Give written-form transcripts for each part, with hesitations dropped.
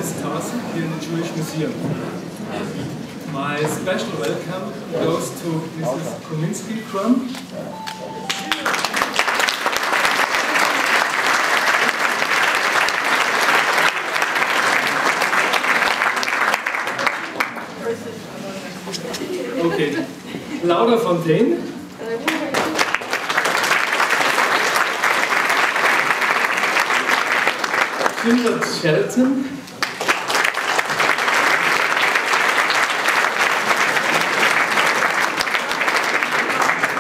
this task here in the Jewish Museum. My special welcome goes to Mrs. Kominski-Krum. Okay, Laura Fontaine. Gilbert Shelton.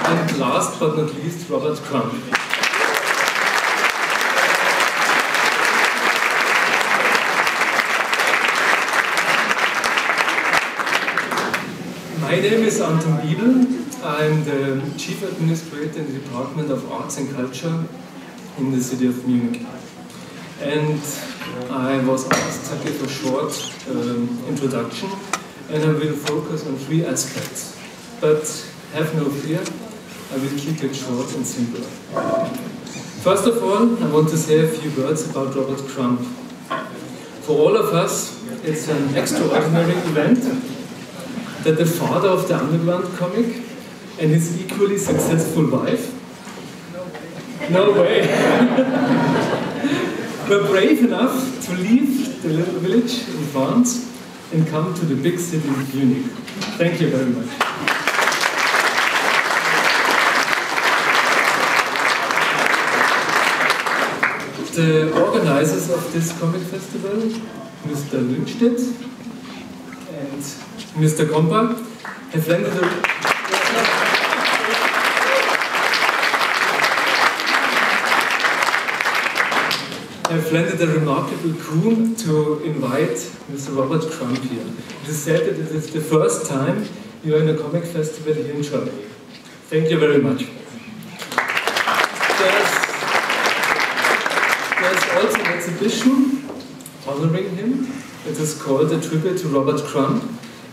And last but not least, Robert Crump. My name is Anton Biebel. I'm the Chief Administrator in the Department of Arts and Culture in the city of Munich. And I was asked to give a short introduction, and I will focus on three aspects. But have no fear, I will keep it short and simple. First of all, I want to say a few words about Robert Crump. For all of us, it's an extraordinary event that the father of the underground comic and his equally successful wife, no way, were brave enough to leave the little village in France and come to the big city of Munich. Thank you very much. The organizers of this comic festival, Mr. Lundstedt and Mr. Kompa, have landed a remarkable coup to invite Mr. Robert Crump here. It is said that it is the first time you are in a comic festival here in Germany. Thank you very much. There's also an exhibition honoring him. It is called A Tribute to Robert Crump.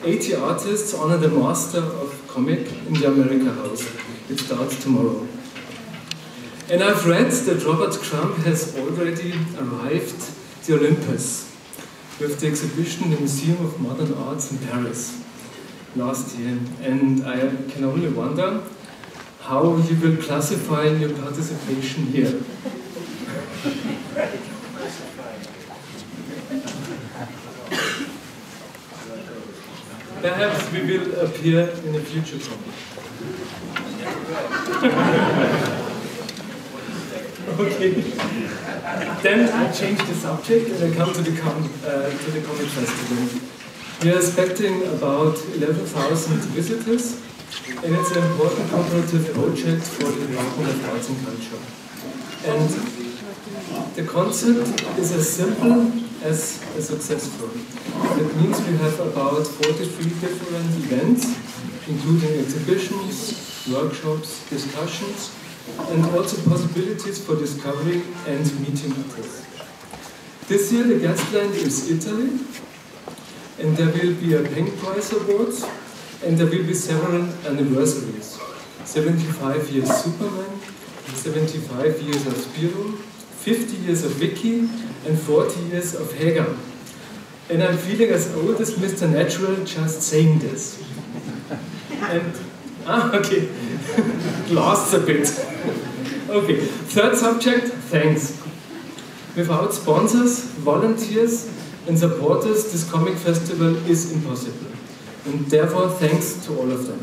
80 artists honor the master of comic in the America House. It starts tomorrow. And I've read that Robert Crump has already arrived at the Olympus with the exhibition in the Museum of Modern Arts in Paris last year. And I can only wonder how you will classify your participation here. Perhaps we will appear in a future comic. Okay, then I change the subject and I come to the Comic Festival. We are expecting about 11,000 visitors, and it's an important cooperative project for the Department of Arts and Culture. And the concept is as simple as a success story. That means we have about 43 different events, including exhibitions, workshops, discussions, and also possibilities for discovery and meeting artists. This year the guest land is Italy, and there will be a Penk Prize Awards, and there will be several anniversaries. 75 years Superman, 75 years of Spirou, 50 years of Vicky, and 40 years of Hager. And I'm feeling as old as Mr. Natural just saying this. And okay, it lasts a bit. Okay, third subject, thanks. Without sponsors, volunteers and supporters, this comic festival is impossible. And therefore, thanks to all of them.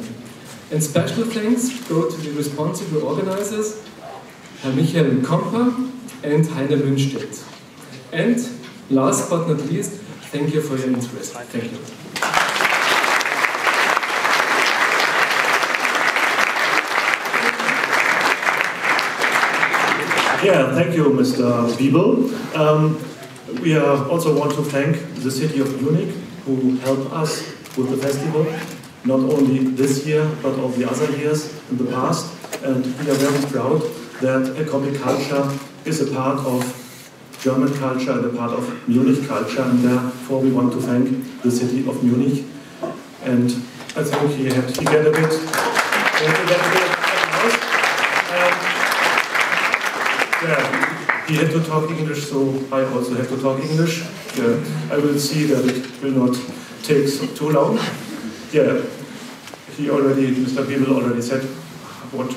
And special thanks go to the responsible organizers, Herr Michael Kompa and Heiner Lundstedt. And last but not least, thank you for your interest. Thank you. Yeah, thank you, Mr. Biebel. We also want to thank the city of Munich, who helped us with the festival, not only this year, but all the other years in the past. And we are very proud that a comic culture is a part of German culture and a part of Munich culture, and therefore we want to thank the city of Munich. And I think he get a bit applause. he had to talk English, so I also have to talk English. I will see that it will not take too long. Yeah, Mr. Biebel already said what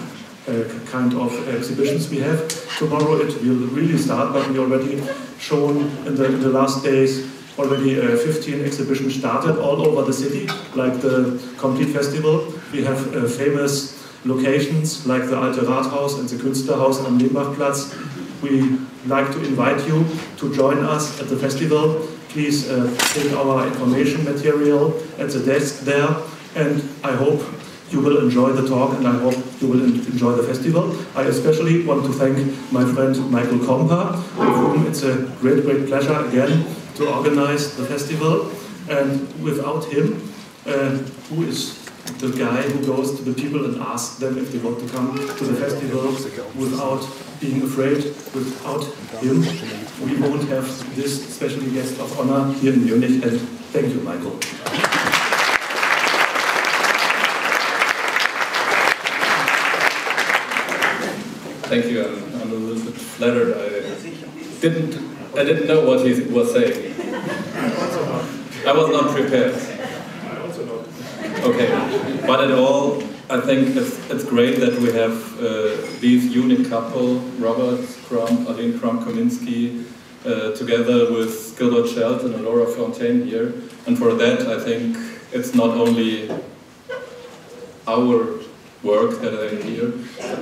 kind of exhibitions we have. Tomorrow it will really start, but we already shown in the last days already 15 exhibitions started all over the city, like the Complete Festival. We have famous locations like the Alte Rathaus and the Künstlerhaus am Lehmbachplatz. We like to invite you to join us at the festival. Please take our information material at the desk there, and I hope you will enjoy the talk, and I hope you will enjoy the festival. I especially want to thank my friend Michael Kompa, with whom it's a great pleasure again to organize the festival. And without him, who is the guy who goes to the people and asks them if they want to come to the festival without being afraid, without him, we won't have this special guest of honor here in Munich. And thank you, Michael. Thank you. I'm a little bit flattered. I didn't know what he was saying. I was not prepared. Okay, but at all, I think it's great that we have these unique couple, Robert Crump, Aline Crump-Kominski, together with Gilbert Shelton and Laura Fontaine here. And for that, I think it's not only our work that are here.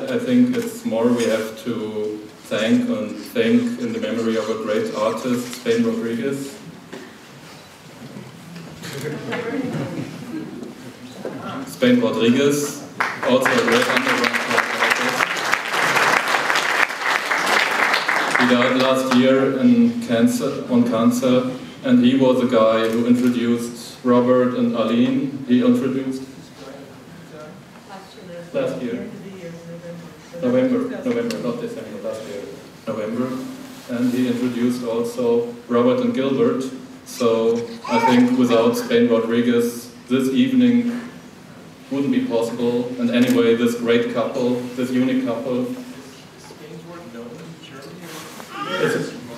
I think it's more we have to thank and think in the memory of a great artist, Spain Rodriguez. Spain Rodriguez, also a great underground artist. He died last year on cancer, and he was the guy who introduced Robert and Aline. He introduced last year. November, not December, last year, November. And he introduced also Robert and Gilbert. So I think without Spain Rodriguez, this evening wouldn't be possible. And anyway, this great couple, this unique couple. Spain's work known in Germany?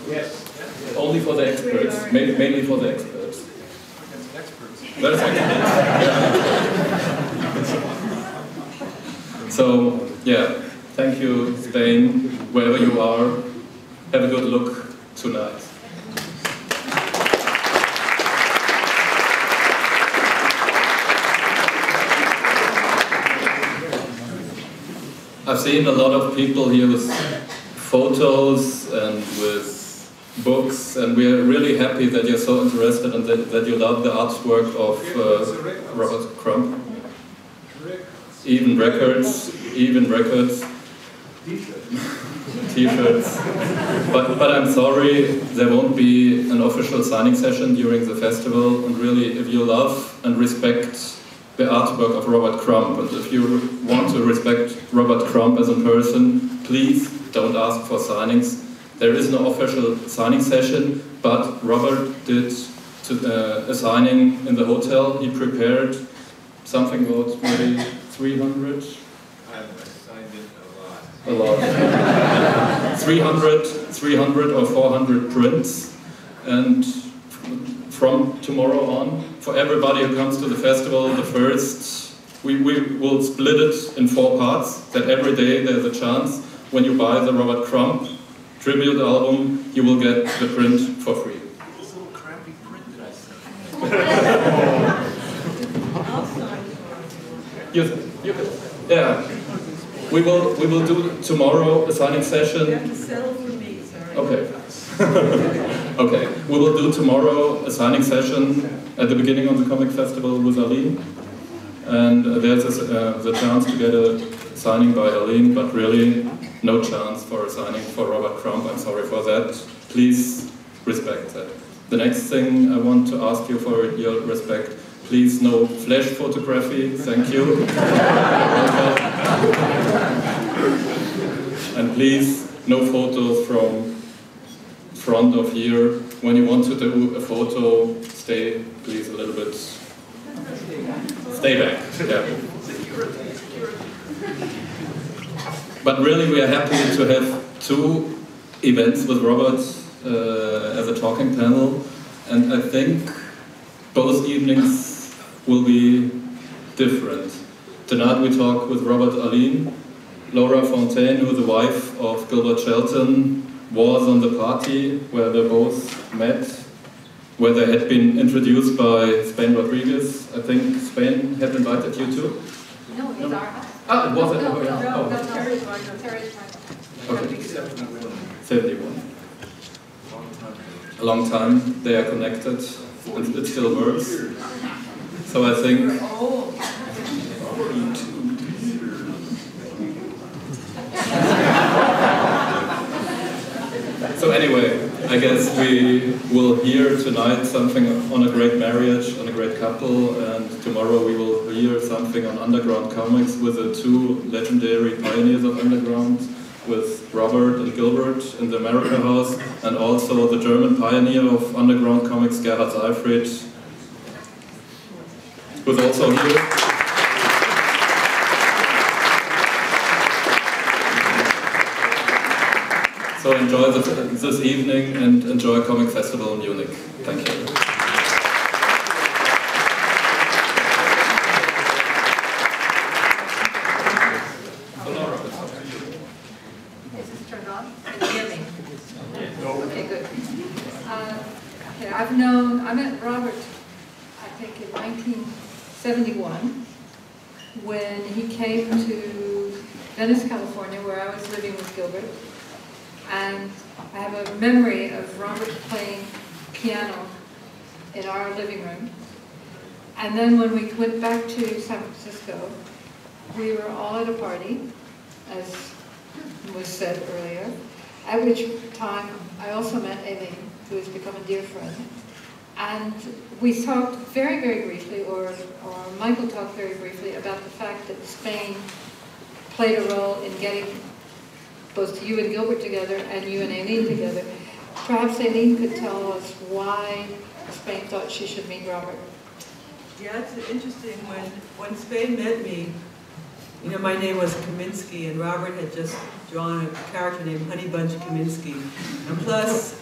Yes. Only for the experts, mainly for the experts. Against experts. That's So, yeah, thank you, Spain, wherever you are. Have a good look tonight. I've seen a lot of people here with photos and with books, and we are really happy that you're so interested and that you love the artwork of Robert Crump. Even records, t-shirts. But I'm sorry, there won't be an official signing session during the festival. And really, if you love and respect the artwork of Robert Crump, and if you want to respect Robert Crump as a person, please don't ask for signings. There is no official signing session, but Robert did a signing in the hotel. He prepared something about maybe 300? I've signed it a lot. A lot. 300 or 400 prints. And from tomorrow on, for everybody who comes to the festival, the first, we will split it in 4 parts, that every day there's a chance, when you buy the Robert Crump tribute album, you will get the print for free. This little crappy print that I sent. You can, yeah. We will do tomorrow a signing session. You have to sell for me, sorry. Okay. Okay. We will do tomorrow a signing session at the beginning of the Comicfestival with Aline. And there's the chance to get a signing by Aline, but really no chance for a signing for Robert Crump. I'm sorry for that. Please respect that. The next thing I want to ask you for your respect. Please, no flash photography, thank you. And please, no photos from front of here. When you want to do a photo, stay, please, a little bit. Stay back, yeah. But really, we are happy to have 2 events with Robert as a talking panel, and I think both evenings will be different. Tonight we talk with Robert Aline. Laura Fontaine, who the wife of Gilbert Shelton, was on the party where they both met, where they had been introduced by Spain Rodriguez. I think Spain had invited you too? No, it's our house. Ah, it was it? No, Oh. Terry's Okay. 71. A long time, they are connected, and it still works. So I think... So anyway, I guess we will hear tonight something on a great marriage, on a great couple, and tomorrow we will hear something on underground comics with the two legendary pioneers of underground, with Robert and Gilbert in the America House, and also the German pioneer of underground comics, Gerhard Seifried, who's also here. So enjoy this evening and enjoy Comicfestival in Munich. Thank you. Is this turned on? Can you hear me? Okay, good. Okay, I met Robert, I think in 1971, when he came to Venice, California, where I was living with Gilbert. And I have a memory of Robert playing piano in our living room. And then when we went back to San Francisco, we were all at a party, as was said earlier, at which time I also met Aileen, who has become a dear friend. And we talked very, very briefly, or Michael talked very briefly about the fact that Spain played a role in getting both you and Gilbert together and you and Aileen together. Perhaps Aileen could tell us why Spain thought she should meet Robert. Yeah, it's interesting. When Spain met me, you know, my name was Kaminsky, and Robert had just drawn a character named Honey Bunch Kaminsky. And plus,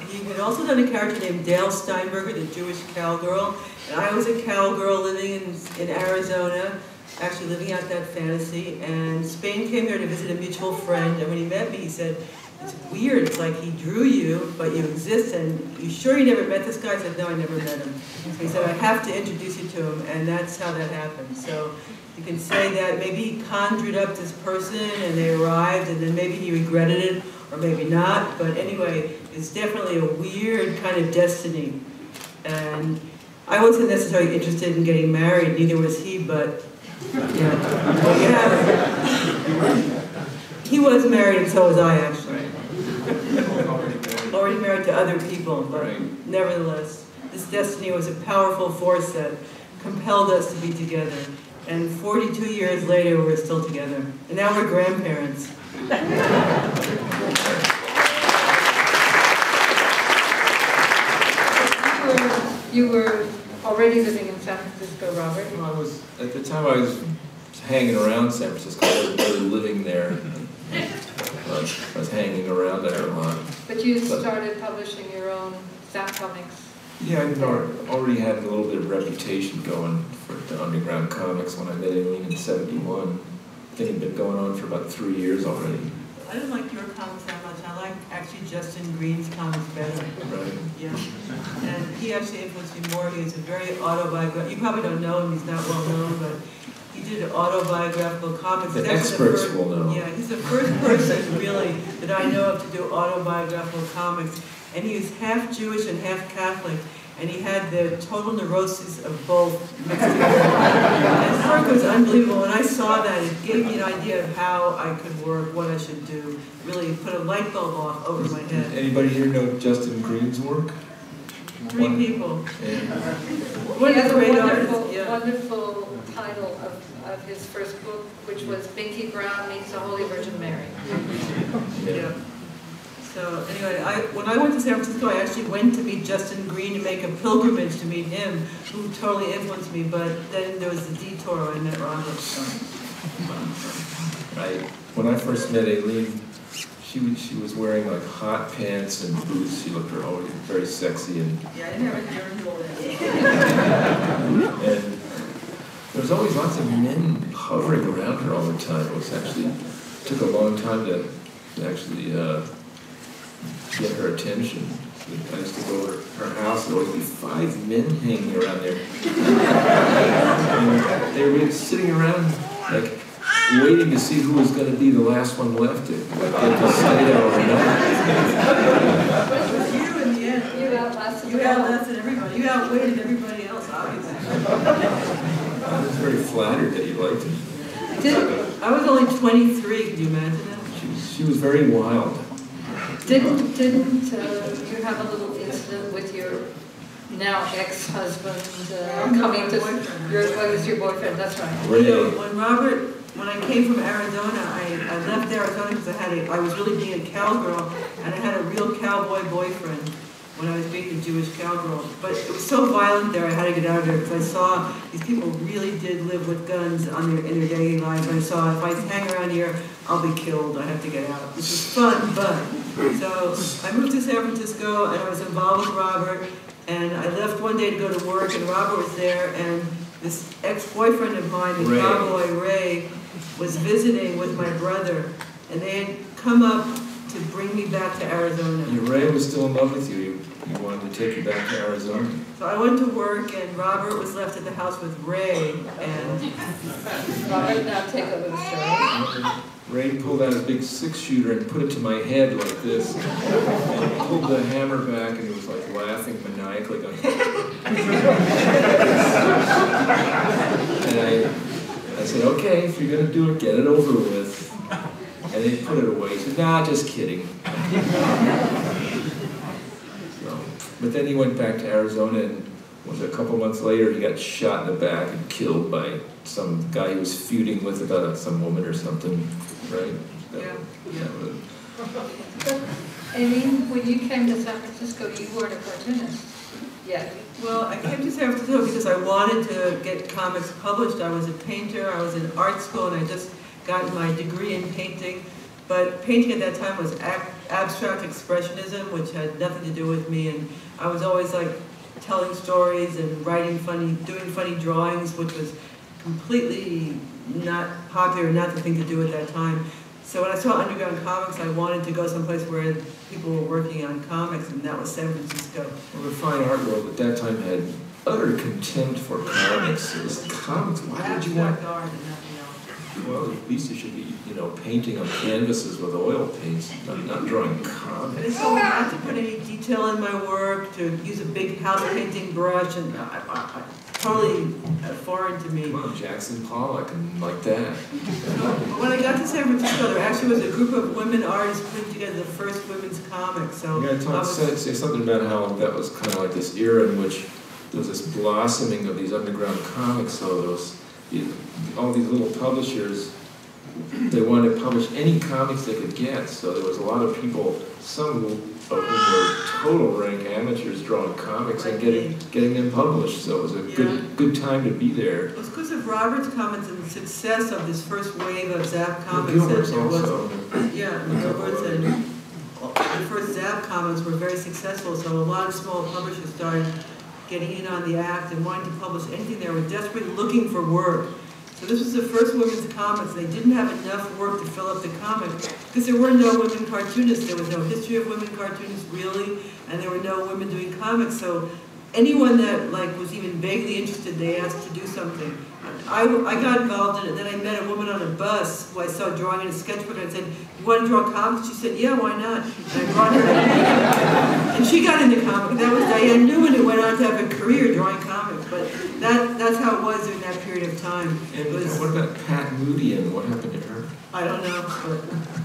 he had also done a character named Dale Steinberger, the Jewish cowgirl. And I was a cowgirl living in Arizona, actually living out that fantasy. And Spain came there to visit a mutual friend, and when he met me, he said, "It's weird, it's like he drew you, but you exist, and you sure you never met this guy?" I said, "No, I never met him." So he said, "I have to introduce you to him," and that's how that happened. So you can say that maybe he conjured up this person, and they arrived, and then maybe he regretted it, or maybe not, but anyway, it's definitely a weird kind of destiny. And I wasn't necessarily interested in getting married, neither was he, but yeah, well, you have it. He was married, and so was I, actually. Already married to other people, but nevertheless, this destiny was a powerful force that compelled us to be together. And 42 years later, we're still together. And now we're grandparents. You were already living in San Francisco, Robert? Well, at the time I was hanging around San Francisco. I wasn't really living there. I was hanging around there a lot. But you started publishing your own Zap comics. Yeah, I already had a little bit of reputation going for the underground comics when I met Aileen in '71. I think it had been going on for about 3 years already. I don't like your comics that much. I like actually Justin Green's comics better. Right. Yeah. And he actually influenced me more. He was a very autobiographical. You probably don't know him. He's not well known, but he did autobiographical comics. The experts will know. Yeah, he's the first person really that I know of to do autobiographical comics. And he was half Jewish and half Catholic. And he had the total neuroses of both mixed together. And his work was unbelievable. When I saw that, it gave me an idea of how I could work, what I should do. Really put a light bulb off over my head. Anybody here know Justin Green's work? 3 people. Yeah. What He has a a great wonderful, artist. Yeah. wonderful title of his first book, which was Binky Brown Meets the Holy Virgin Mary. Yeah. So anyway, when I went to San Francisco, I actually went to meet Justin Green and make a pilgrimage to meet him, who totally influenced me. But then there was the detour and I met Robert. So. Right. When I first met Aileen, she was wearing like hot pants and boots. She looked always very sexy and. Yeah, I didn't have a journal then. And there was always lots of men hovering around her all the time. It was actually took a long time to actually get her attention. I used to go over to her house, and there would always be 5 men hanging around there. And they were sitting around, like, waiting to see who was going to be the last one left to get to stay there overnight. It was you in the end. You outlasted everybody. You outweighted everybody else, obviously. I was very flattered that you liked it. I was only 23, can you imagine that? She was very wild. Didn't you have a little incident with your now ex-husband coming to your boyfriend? That's right. Ray. When I came from Arizona, I left Arizona because I was really being a cowgirl, and I had a real cowboy boyfriend when I was being a Jewish cowgirl. But it was so violent there, I had to get out of there because I saw these people really did live with guns in their daily lives. And I saw if I hang around here, I'll be killed. I have to get out. This is fun, but so I moved to San Francisco and I was involved with Robert. And I left one day to go to work, and Robert was there, and this ex-boyfriend of mine, the cowboy Ray, was visiting with my brother, and they had come up to bring me back to Arizona. And Ray was still in love with you. He wanted to take you back to Arizona. So I went to work, and Robert was left at the house with Ray, and Robert, now take over the story. Ray pulled out a big 6-shooter and put it to my head like this, and pulled the hammer back, and he was like laughing maniacally, going. And I said, okay, if you're going to do it, get it over with. And they put it away. He said, nah, just kidding. So, but then he went back to Arizona, and was a couple months later, he got shot in the back and killed by some guy he was feuding with about some woman or something, right? yeah. But, I mean, when you came to San Francisco, you weren't a cartoonist yet. Well, I came to San Francisco because I wanted to get comics published. I was a painter, I was in art school, and I just got my degree in painting. But painting at that time was abstract expressionism, which had nothing to do with me, and I was always like telling stories and doing funny drawings, which was completely not popular, not the thing to do at that time. So when I saw underground comics, I wanted to go someplace where people were working on comics, and that was San Francisco. Well, the fine art world at that time had utter contempt for comics. It was comics. Why would you want? Abstract art and nothing else. Well, at least you should be, painting on canvases with oil paints, not drawing I comics. didn't know not to put any detail in my work, to use a big house painting brush, and totally foreign to me. Come on, Jackson Pollock and like that. When I got to San Francisco, there actually was a group of women artists putting together the first women's comic. So You gotta say something about how that was kind of like this era in which there was this blossoming of these underground comics. So there was all these little publishers, they wanted to publish any comics they could get. So there was a lot of people, some of whom were total rank amateurs drawing comics and getting them published. So it was a good time to be there. it was because of Robert's comments and the success of this first wave of Zap comics. Gilbert's that there was, also. yeah, Gilbert's and the first Zap comics were very successful. So a lot of small publishers started getting in on the act and wanting to publish anything. They were desperately looking for work. So this was the first women's comics. They didn't have enough work to fill up the comic because there were no women cartoonists. There was no history of women cartoonists really, and there were no women doing comics. So anyone that was even vaguely interested, they asked to do something. I got involved in it. Then I met a woman on a bus who I saw drawing in a sketchbook. And I said, "You want to draw comics?" She said, "Yeah, why not?" And I brought her in. And she got into comics. That was Diane Newman, who went on to have a career drawing comics. But that's how it was during that period of time. And what about Pat Moody and what happened to her? I don't know. But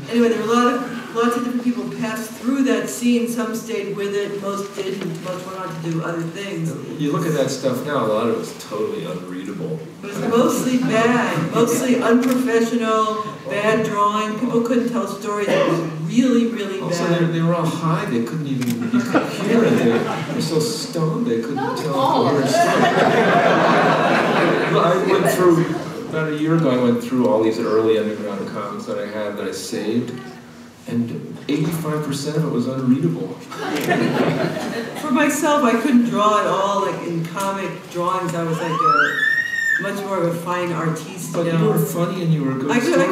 anyway, there were lots of different people passed through that scene. Some stayed with it, most didn't. Most went on to do other things. You look at that stuff now, a lot of it's totally unreadable. But it was mostly bad, mostly unprofessional, bad drawing. People couldn't tell stories. It was really, really Also, bad. they were all high. They couldn't even be coherent. They were so stoned they couldn't tell a coherent story. I went through, about a year ago, I went through all these early underground comics that I had that I saved. and 85% of it was unreadable. For myself, I couldn't draw at all. Like in comic drawings, I was like much more of a fine artiste. But you were funny and you were a good storyteller.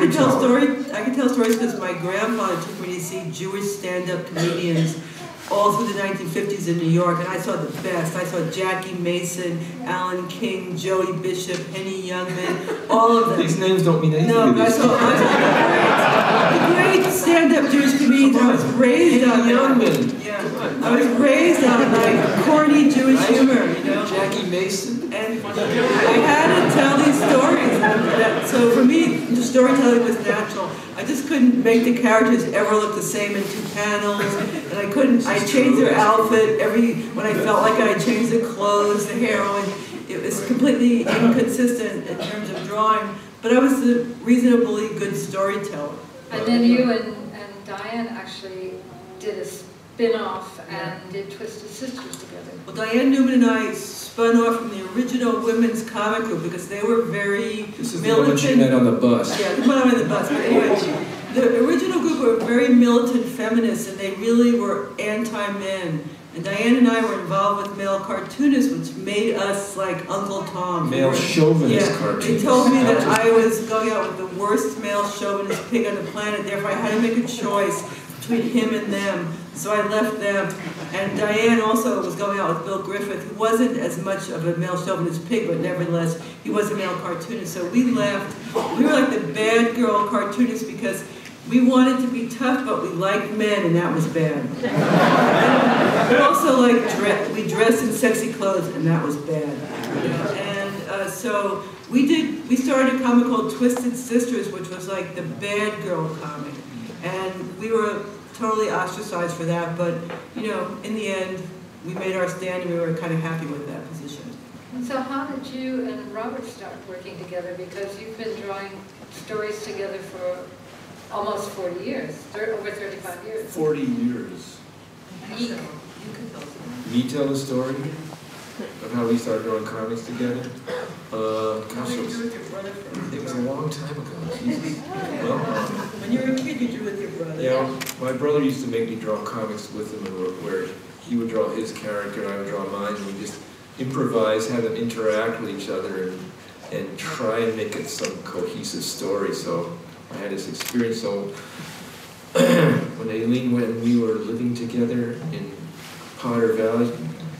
I could tell stories because my grandfather took me to see Jewish stand-up comedians all through the 1950s in New York, and I saw the best. I saw Jackie Mason, Alan King, Joey Bishop, Henny Youngman, all of them. These names don't mean anything No, to but I these saw the great stand-up Jewish comedians. I was raised on Youngman. Yeah, I was raised on like corny Jewish humor, you know. Jackie Mason. And I had to tell these stories. So for me, the storytelling was natural. I just couldn't make the characters ever look the same in 2 panels, and I changed their outfit when I felt like I changed the clothes, the heroine. It was completely inconsistent in terms of drawing, but I was a reasonably good storyteller. And then you and Diane actually did a spin-off and did Twisted Sisters together. Well, Diane Newman and I spun off from the original women's comic group because they were very This is militant. the one she met on the bus. Yeah, the one on the bus. But anyway, the original group were very militant feminists, and they really were anti-men. And Diane and I were involved with male cartoonists, which made us like Uncle Tom. Male chauvinist cartoonists. They told me that I was going out with the worst male chauvinist pig on the planet, therefore I had to make a choice between him and them. So I left them. And Diane also was going out with Bill Griffith, who wasn't as much of a male chauvinist pig, but nevertheless, he was a male cartoonist. So we left. We were like the bad girl cartoonists because we wanted to be tough, but we liked men, and that was bad. We also we dressed in sexy clothes, and that was bad. And so we started a comic called Twisted Sisters, which was like the bad girl comic. And we were totally ostracized for that, but you know, in the end, we made our stand, and we were kind of happy with that position. And so how did you and Robert start working together? Because you've been drawing stories together for almost 40 years, over 35 years. 40 years. You can tell us. Me tell the story of how we started drawing comics together? Gosh, it was a long time ago. Jesus. Well, when you were a kid, you drew with your brother. Yeah, my brother used to make me draw comics with him, where he would draw his character and I would draw mine, and we just improvise, have them interact with each other, and try and make it some cohesive story. So I had this experience. So when Aileen, when we were living together in Potter Valley,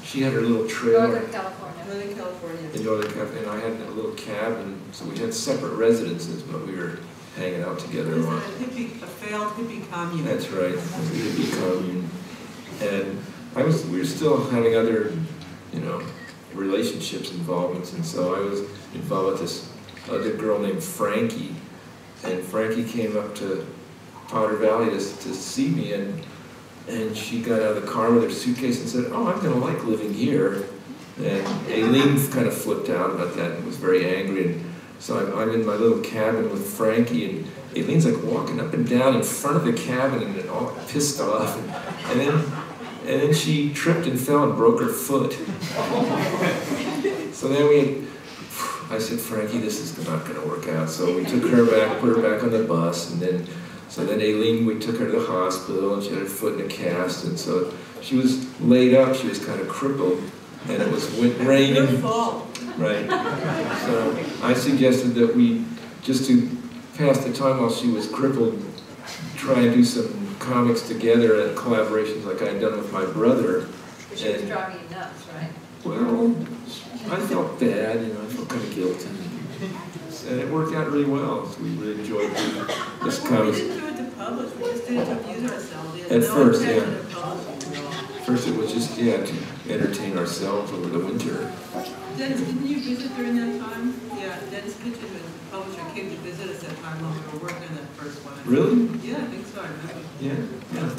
she had her little trailer. Northern California. Northern California. In Northern California, and I had a little cabin, so we had separate residences, but we were hanging out together a lot. A failed hippie commune. That's right, a hippie commune. And we were still having other, you know, relationships, involvements, and so I was involved with this other girl named Frankie, and Frankie came up to Potter Valley to see me, and she got out of the car with her suitcase and said, "Oh, I'm going to like living here." And Aileen kind of flipped out about that and was very angry. And so I'm in my little cabin with Frankie, and Aileen's like walking up and down in front of the cabin and all pissed off. And then she tripped and fell and broke her foot. So then I said, "Frankie, this is not going to work out." So we took her back, put her back on the bus, and then Aileen, we took her to the hospital, and she had her foot in a cast, and so she was laid up. She was kind of crippled, and it was raining. Your fault. Right. So I suggested that we, just to pass the time while she was crippled, try and do some comics together and collaborations like I had done with my brother. She was driving you nuts, right? Well, I felt bad, you know, I felt kind of guilty. And it worked out really well. So we really enjoyed doing this comic. We didn't do it to publish, we just did it to amuse ourselves. At first, yeah. Intention of publishing at all. First it was just, yeah, to entertain ourselves over the winter. Dennis, didn't you visit during that time? Yeah, Dennis Kitchen, the publisher, came to visit us that time when we were working on that first one. Really? Yeah, I think so, I remember. Yeah.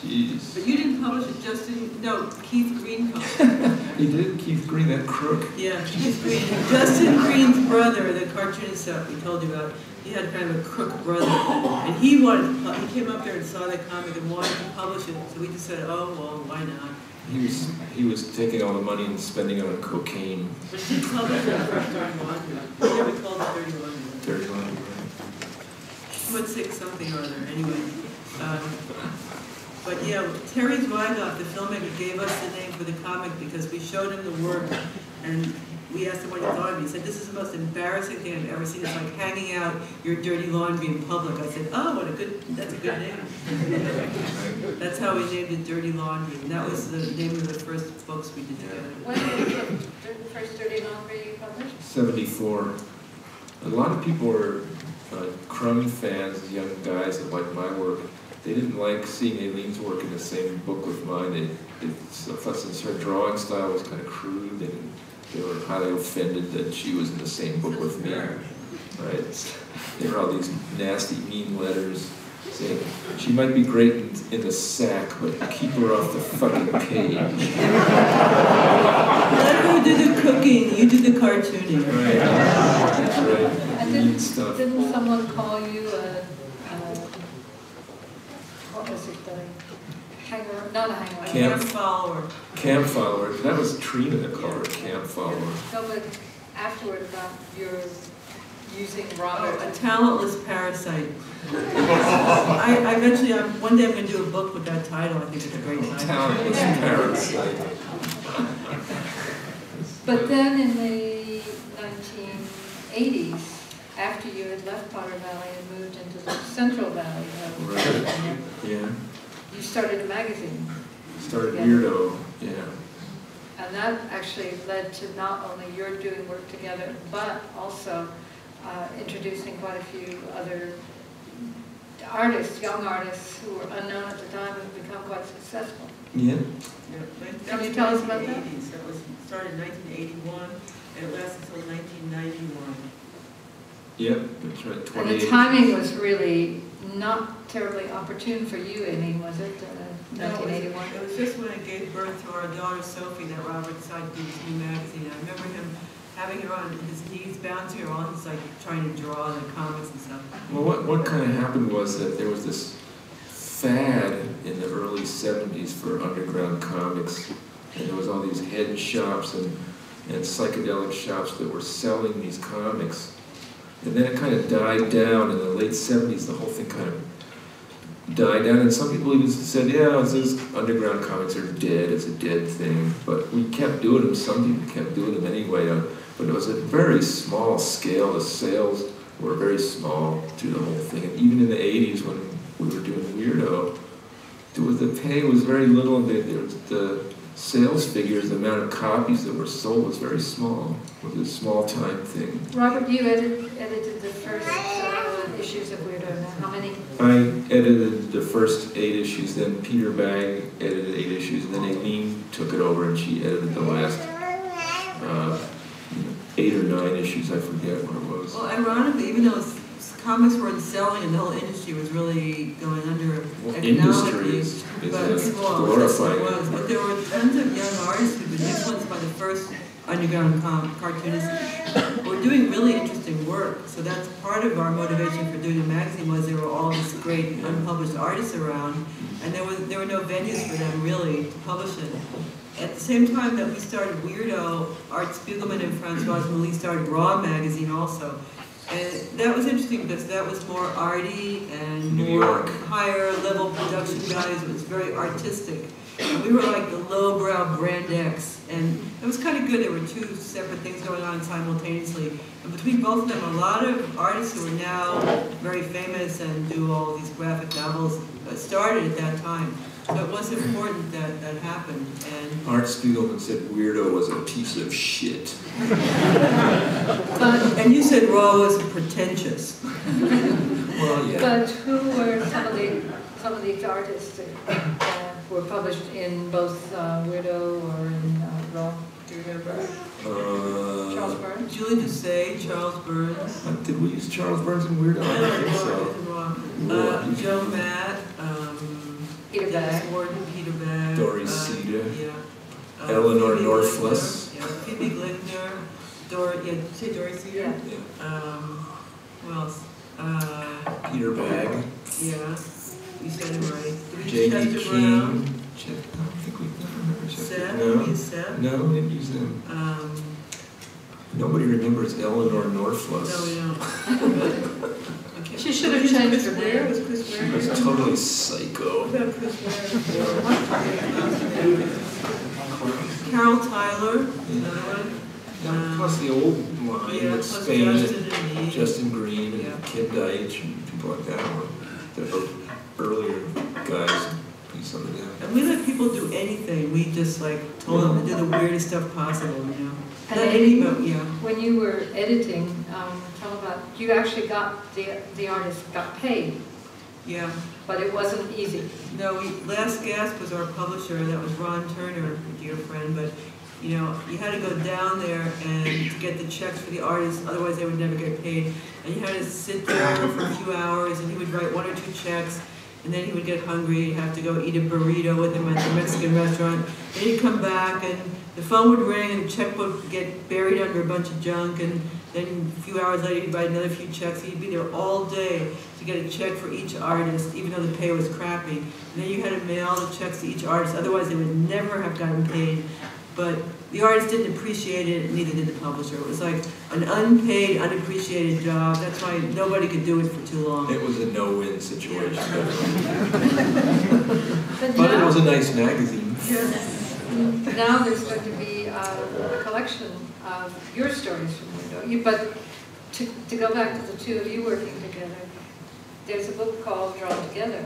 Jeez. But you didn't publish it, no, Keith Green published it. He did? Keith Green, that crook? Yeah, Keith Green. Justin Green's brother, the cartoonist that we told you about, he had kind of a crook brother. And he came up there and saw the comic and wanted to publish it. So we just said, oh, well, why not? He was taking all the money and spending it on cocaine. But he published it for 31. Yeah, we called it 31. 31, right. What 6 something or other, anyway. But yeah, Terry Zweigott, the filmmaker, gave us the name for the comic because we showed him the work and we asked him what he thought of it. He said, "This is the most embarrassing thing I've ever seen. It's like hanging out your dirty laundry in public." I said, "Oh, that's a good name." That's how we named it Dirty Laundry. And that was the name of the first books we did together. When was the first Dirty Laundry you published? 74. A lot of people were Crumb fans, young guys that liked my work. They didn't like seeing Aileen's work in the same book with mine. Since her drawing style was kind of crude, they were highly offended that she was in the same book with me. Right? There were all these nasty, mean letters saying, "She might be great in the sack, but keep her off the fucking page." Let her do the cooking, you do the cartooning. Right. That's right. And didn't someone call you what was it, hanger, not a hanger, Camp follower. Camp follower. That was Trina that called her camp follower. No, but afterward about your using Robert. Oh, a talentless parasite. I eventually, one day I'm going to do a book with that title. I think it's a great title. Talentless parasite. But then in the 1980s, after you had left Potter Valley and moved into the Central Valley of California, Yeah. you started a magazine. Started Weirdo. Yeah. And that actually led to not only your doing work together, but also introducing quite a few other artists, young artists who were unknown at the time and have become quite successful. Yeah. Can you tell us about that? It was started in 1981 and it lasted until 1991. Yep, that's right. And the timing was really not terribly opportune for you, Aileen, was it? No, 1981? it was just when I gave birth to our daughter Sophie that Robert decided to do this new magazine. I remember him having her on his knees, bouncing her on, he's like trying to draw the comics and stuff. Well, what kind of happened was that there was this fad in the early 70s for underground comics, and there was all these head shops and psychedelic shops that were selling these comics. And then it kind of died down in the late 70s, the whole thing kind of died down, and some people even said, yeah, these underground comics are dead, it's a dead thing, but we kept doing them, some people kept doing them anyway, but it was a very small scale, the sales were very small to the whole thing, and even in the 80s when we were doing Weirdo, the pay was very little, the sales figures, the amount of copies that were sold was very small. It was a small-time thing. Robert, you edited the first issues of Weirdo. Now, how many? I edited the first 8 issues, then Peter Bagg edited 8 issues, and then Aileen took it over and she edited the last 8 or 9 issues, I forget what it was. Well, ironically, even though comics weren't selling and the whole industry was really going under economically, but there were tons of young artists who've been influenced by the first underground cartoonists who were doing really interesting work. So that's part of our motivation for doing the magazine was there were all these great unpublished artists around, and there were no venues for them really to publish it. At the same time that we started Weirdo, Art Spiegelman and Francoise Mouly started Raw magazine also. And that was interesting because that was more arty and more higher level production values. It was very artistic. And we were like the lowbrow Brand X. And it was kind of good. There were 2 separate things going on simultaneously. And between both of them, a lot of artists who are now very famous and do all these graphic novels started at that time. So it was important that that happened. And Art Spiegelman said Weirdo was a piece of shit. And you said Raw was pretentious. Well, yeah. But who were some of these artists that were published in both Weirdo or in Raw? Do you remember? Charles Burns? Julie Doucet, Charles Burns. Did we use Charles Burns in Weirdo? I don't think so. Joe Matt. Peter Bagg. Warden, Peter Bagg. Dory Cedar. Yeah. Eleanor Phoebe Norfless. Glidner, yeah, Phoebe Glidner. Did you say Dory Cedar? Yeah. Who else? Peter Bagg. Yeah. You said it right. J.D. Chester King. Brown. I don't think we've never Chester. Seth. No. Seth. No, we didn't use them. Nobody remembers Eleanor Norfless. No, we don't. She should have changed her Ware. name. Was Chris Ware? It's totally psycho. What about Chris Ware? Carol Tyler, another one. Plus the old line Yeah, with plus Spain, Justin and me. Green, and Yeah. Kim Deitch, and people like that. The earlier guys, some of them. And we let people do anything. We just like told them to do the weirdest stuff possible, you know. And Not then any, but yeah. when you were editing, tell about, you actually got, the artist got paid, Yeah. but it wasn't easy. No, Last Gasp was our publisher, and that was Ron Turner, a dear friend, but you know, you had to go down there and to get the checks for the artists, otherwise they would never get paid. And you had to sit there for a few hours, and he would write 1 or 2 checks, and then he would get hungry. You'd have to go eat a burrito with him at the Mexican restaurant. Then he'd come back, and the phone would ring, and the checkbook would get buried under a bunch of junk, and then a few hours later he'd write another few checks. He'd be there all day to get a check for each artist, even though the pay was crappy. And then you had to mail the checks to each artist, otherwise they would never have gotten paid. But the artist didn't appreciate it, and neither did the publisher. It was like an unpaid, unappreciated job. That's why nobody could do it for too long. It was a no-win situation. But But it now, was a nice magazine. now there's going to be a collection of your stories from Window. But to go back to the two of you working together, there's a book called Drawn Together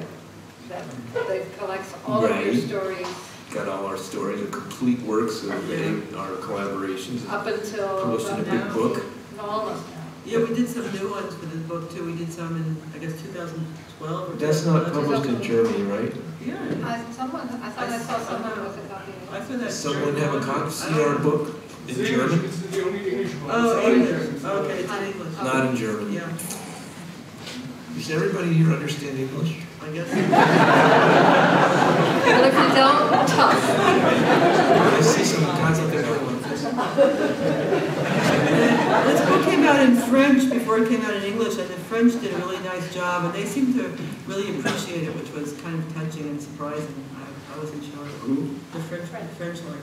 that collects all of your Right. stories Got all our stories, a complete works of our collaborations. up until Published in a big now. book. No, almost now. Yeah, we did some new ones for the book too. We did some in, I guess, 2012 or That's not 2011. published in Germany, right? Yeah. I thought I saw someone with a copy of I it. feel that. Does someone have a copy of our book in German? It's the only English one. Oh, English. Okay, it's in English. Not in German. Yeah, Does everybody here understand English? I guess. Well, if you don't, tough. I see some guys out there going like this. This book came out in French before it came out in English, and the French did a really nice job, and they seemed to really appreciate it, which was kind of touching and surprising. I wasn't sure. Who? The French one.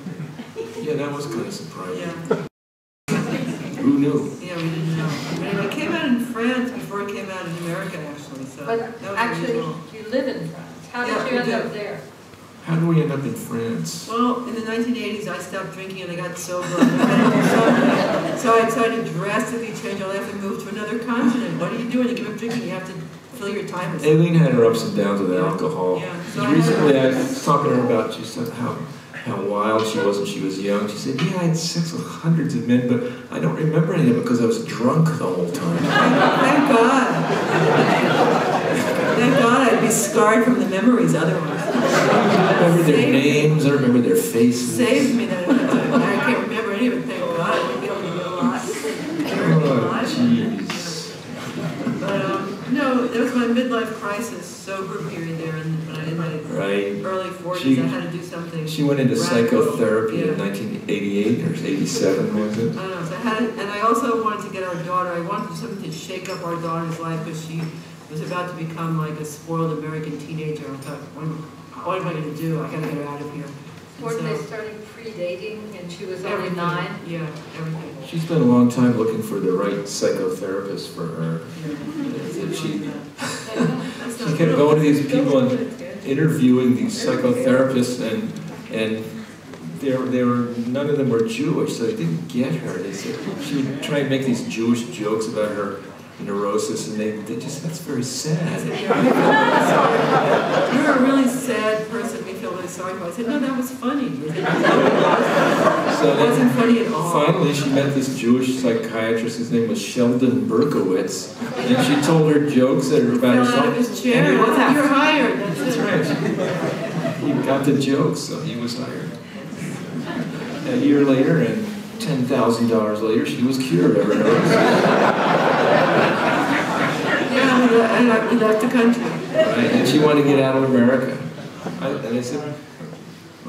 Yeah, that was kind of surprising. Yeah. Who knew? Yeah, we didn't know. But anyway, it came out in France before it came out in America, actually. So But that was actually, unusual. you live in France. How Yeah, did you we end do. up there? How do we end up in France? Well, in the 1980s, I stopped drinking and I got sober. So I decided to drastically change. I'll have to move to another continent. What do you do when you give up drinking? You have to fill your time with something. Aileen had her ups and downs with alcohol. Yeah. So Because recently I was talking to her about, she said how wild she was when she was young. She said, yeah, I had sex with hundreds of men, but I don't remember any of it because I was drunk the whole time. Thank God. Thank God I'd be scarred from the memories otherwise. I remember their names, I remember their faces. Saved me that. I can't remember any of it, thank God. I'd be able to do a lot. Oh, jeez. But no, that was my midlife crisis, sober period there, and when I in my Right. early 40s, She- I had to do something. She went into radical. psychotherapy Yeah. in 1988 or 87, was it? I don't know. So I had, and I also wanted to get our daughter. I wanted something to shake up our daughter's life because she was about to become like a spoiled American teenager. I thought, what am I going to do? I got to get her out of here. And Or so- they started pre-dating and she was only Everything. 9? Yeah, everything. She spent a long time looking for the right psychotherapist for her. She kept going to these people and interviewing these psychotherapists, and they were none of them were Jewish, so they didn't get her. They said she would try and make these Jewish jokes about her neurosis, and they just, that's very sad. You're a really sad person. We feel really sorry for. I said, no, that was funny. So It wasn't funny at all. finally, she met this Jewish psychiatrist. His name was Sheldon Berkowitz, and she told her jokes that are about Fell herself. out of his chair. And he I said, laughed. you're hired. That's That's right. He got the jokes, so he was hired. A year later, and $10,000 later, she was cured of her neurosis. Yeah, and we left the country. Right? And she wanted to get out of America. And I said,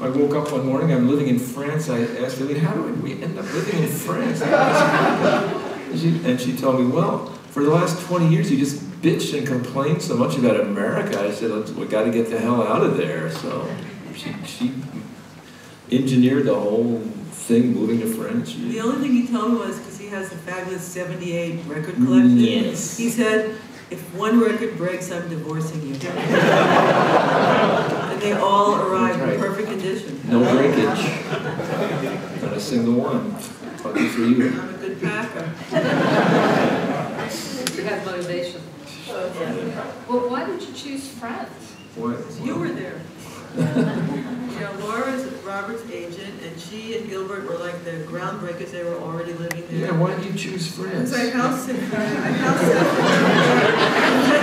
I woke up one morning, I'm living in France. I asked her, how do we end up living in France? And she told me, well, for the last 20 years, you just bitched and complained so much about America. I said, we got to get the hell out of there. So she engineered the whole thing, moving to France. The only thing he told me was, because he has a fabulous 78 record collection, Yes. he said, if one record breaks, I'm divorcing you. And they all arrived in perfect condition. No breakage. Not a single one. Lucky for you. I'm a good packer. You have motivation. Well, why did you choose France? What? You were there. You know, Laura is Robert's agent, and she and Gilbert were like the groundbreakers. They were already living there. Yeah, why did you choose France? It's a house in I went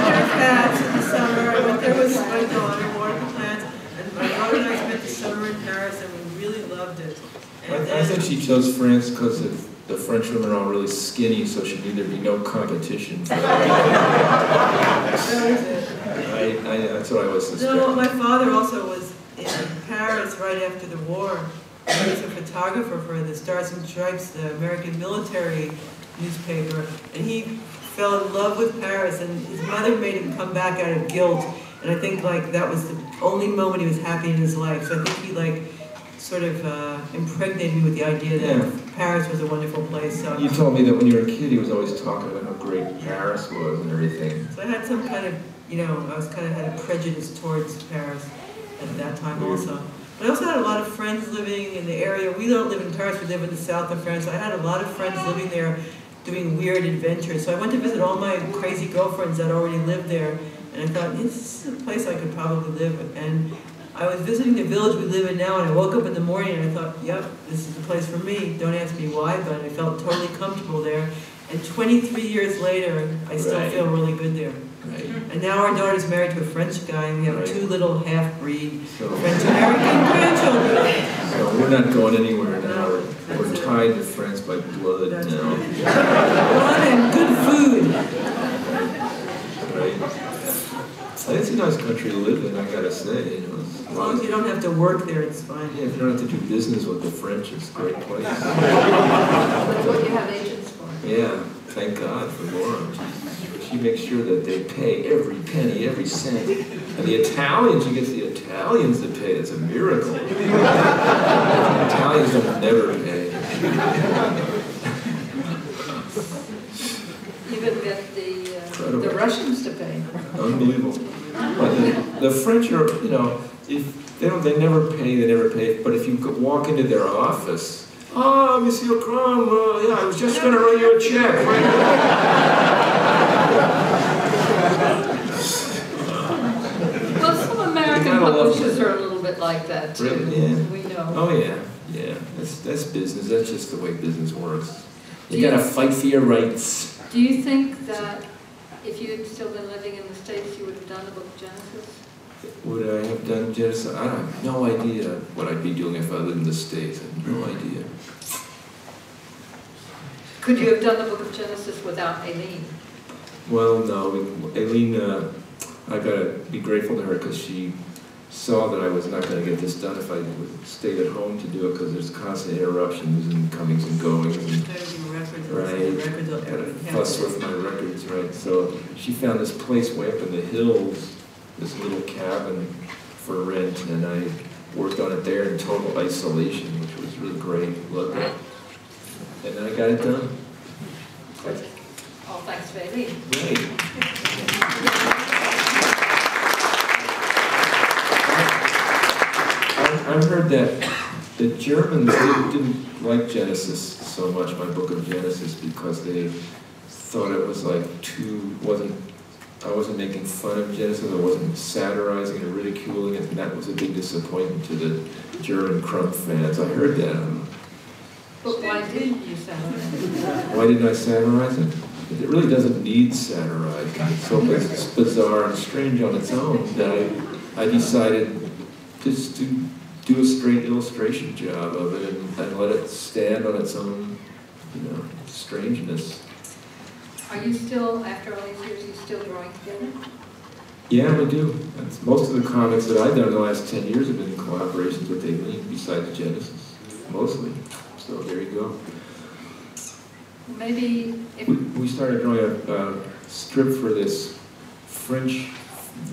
there cats in the summer. I went there with my daughter, watered the plants, and my daughter and I spent the summer in Paris, and we really loved it. And I think she chose France because the French women are all really skinny, so she knew there'd be no competition. That was it. That's what I was suspecting. No, my father also was in Paris right after the war. He was a photographer for the Stars and Stripes, the American military newspaper, and he fell in love with Paris, and his mother made him come back out of guilt, and I think like that was the only moment he was happy in his life. So I think he like sort of impregnated me with the idea that Paris was a wonderful place. So you told me that when you were a kid, he was always talking about how great Paris was and everything. So I had some kind of, you know, I was kind of had a prejudice towards Paris at that time also. But I also had a lot of friends living in the area. We don't live in Paris, we live in the south of France. So I had a lot of friends living there doing weird adventures. So I went to visit all my crazy girlfriends that already lived there. And I thought, this is a place I could probably live. And I was visiting the village we live in now, and I woke up in the morning and I thought, yep, this is the place for me. Don't ask me why, but I felt totally comfortable there. And 23 years later, I still feel really good there. Right. And now our daughter's married to a French guy, and we have two little half-breed French-American grandchildren. So we're not going anywhere now. No, We're tied to France by blood now. Blood and good food. Right? It's a nice country to live in, I gotta say. You know, As long as you don't have to work there, it's fine. Yeah, if you don't have to do business with the French, it's a great place. That's what you have agents for. Yeah, thank God for Laura. She makes sure that they pay every penny, every cent. And the Italians, she gets the Italians to pay. It's a miracle. The Italians don't never pay. Even get the Russians to pay. Unbelievable. But the French are, you know, if they never pay. But if you walk into their office, oh, Monsieur Crum, yeah, I was just going to write you a check. Well, some American publishers are a little bit like that too. Really? Yeah. We know. Oh yeah, yeah. That's business. That's just the way business works. You gotta fight for your rights. Do you think that if you had still been living in the States, you would have done the book of Genesis? Would I have done Genesis? I have no idea what I'd be doing if I lived in the States. I have no idea. Could you have done the book of Genesis without Aileen? Well, no. Aileen, I gotta be grateful to her because she saw that I was not going to get this done if I stayed at home to do it because there's constant interruptions and comings and goings. And, right, gotta fuss with my records, right? So she found this place way up in the hills, this little cabin for rent, and I worked on it there in total isolation, which was really great. Loved it. And then I got it done. All thanks to Aileen. Right. I've heard that the Germans didn't like Genesis so much, my book of Genesis, because they thought it was like I wasn't making fun of Genesis, I wasn't satirizing and ridiculing it, and that was a big disappointment to the German Crump fans. I heard that. But why didn't you satirize it? Why didn't I satirize it? It really doesn't need satirizing. It's so bizarre and strange on its own that I decided just to do a straight illustration job of it and let it stand on its own, strangeness. Are you still, after all these years, you still drawing together? Yeah, we do. Most of the comics that I've done in the last 10 years have been in collaborations with Aileen, besides Genesis, mostly. So there you go. Maybe if... We started drawing a strip for this French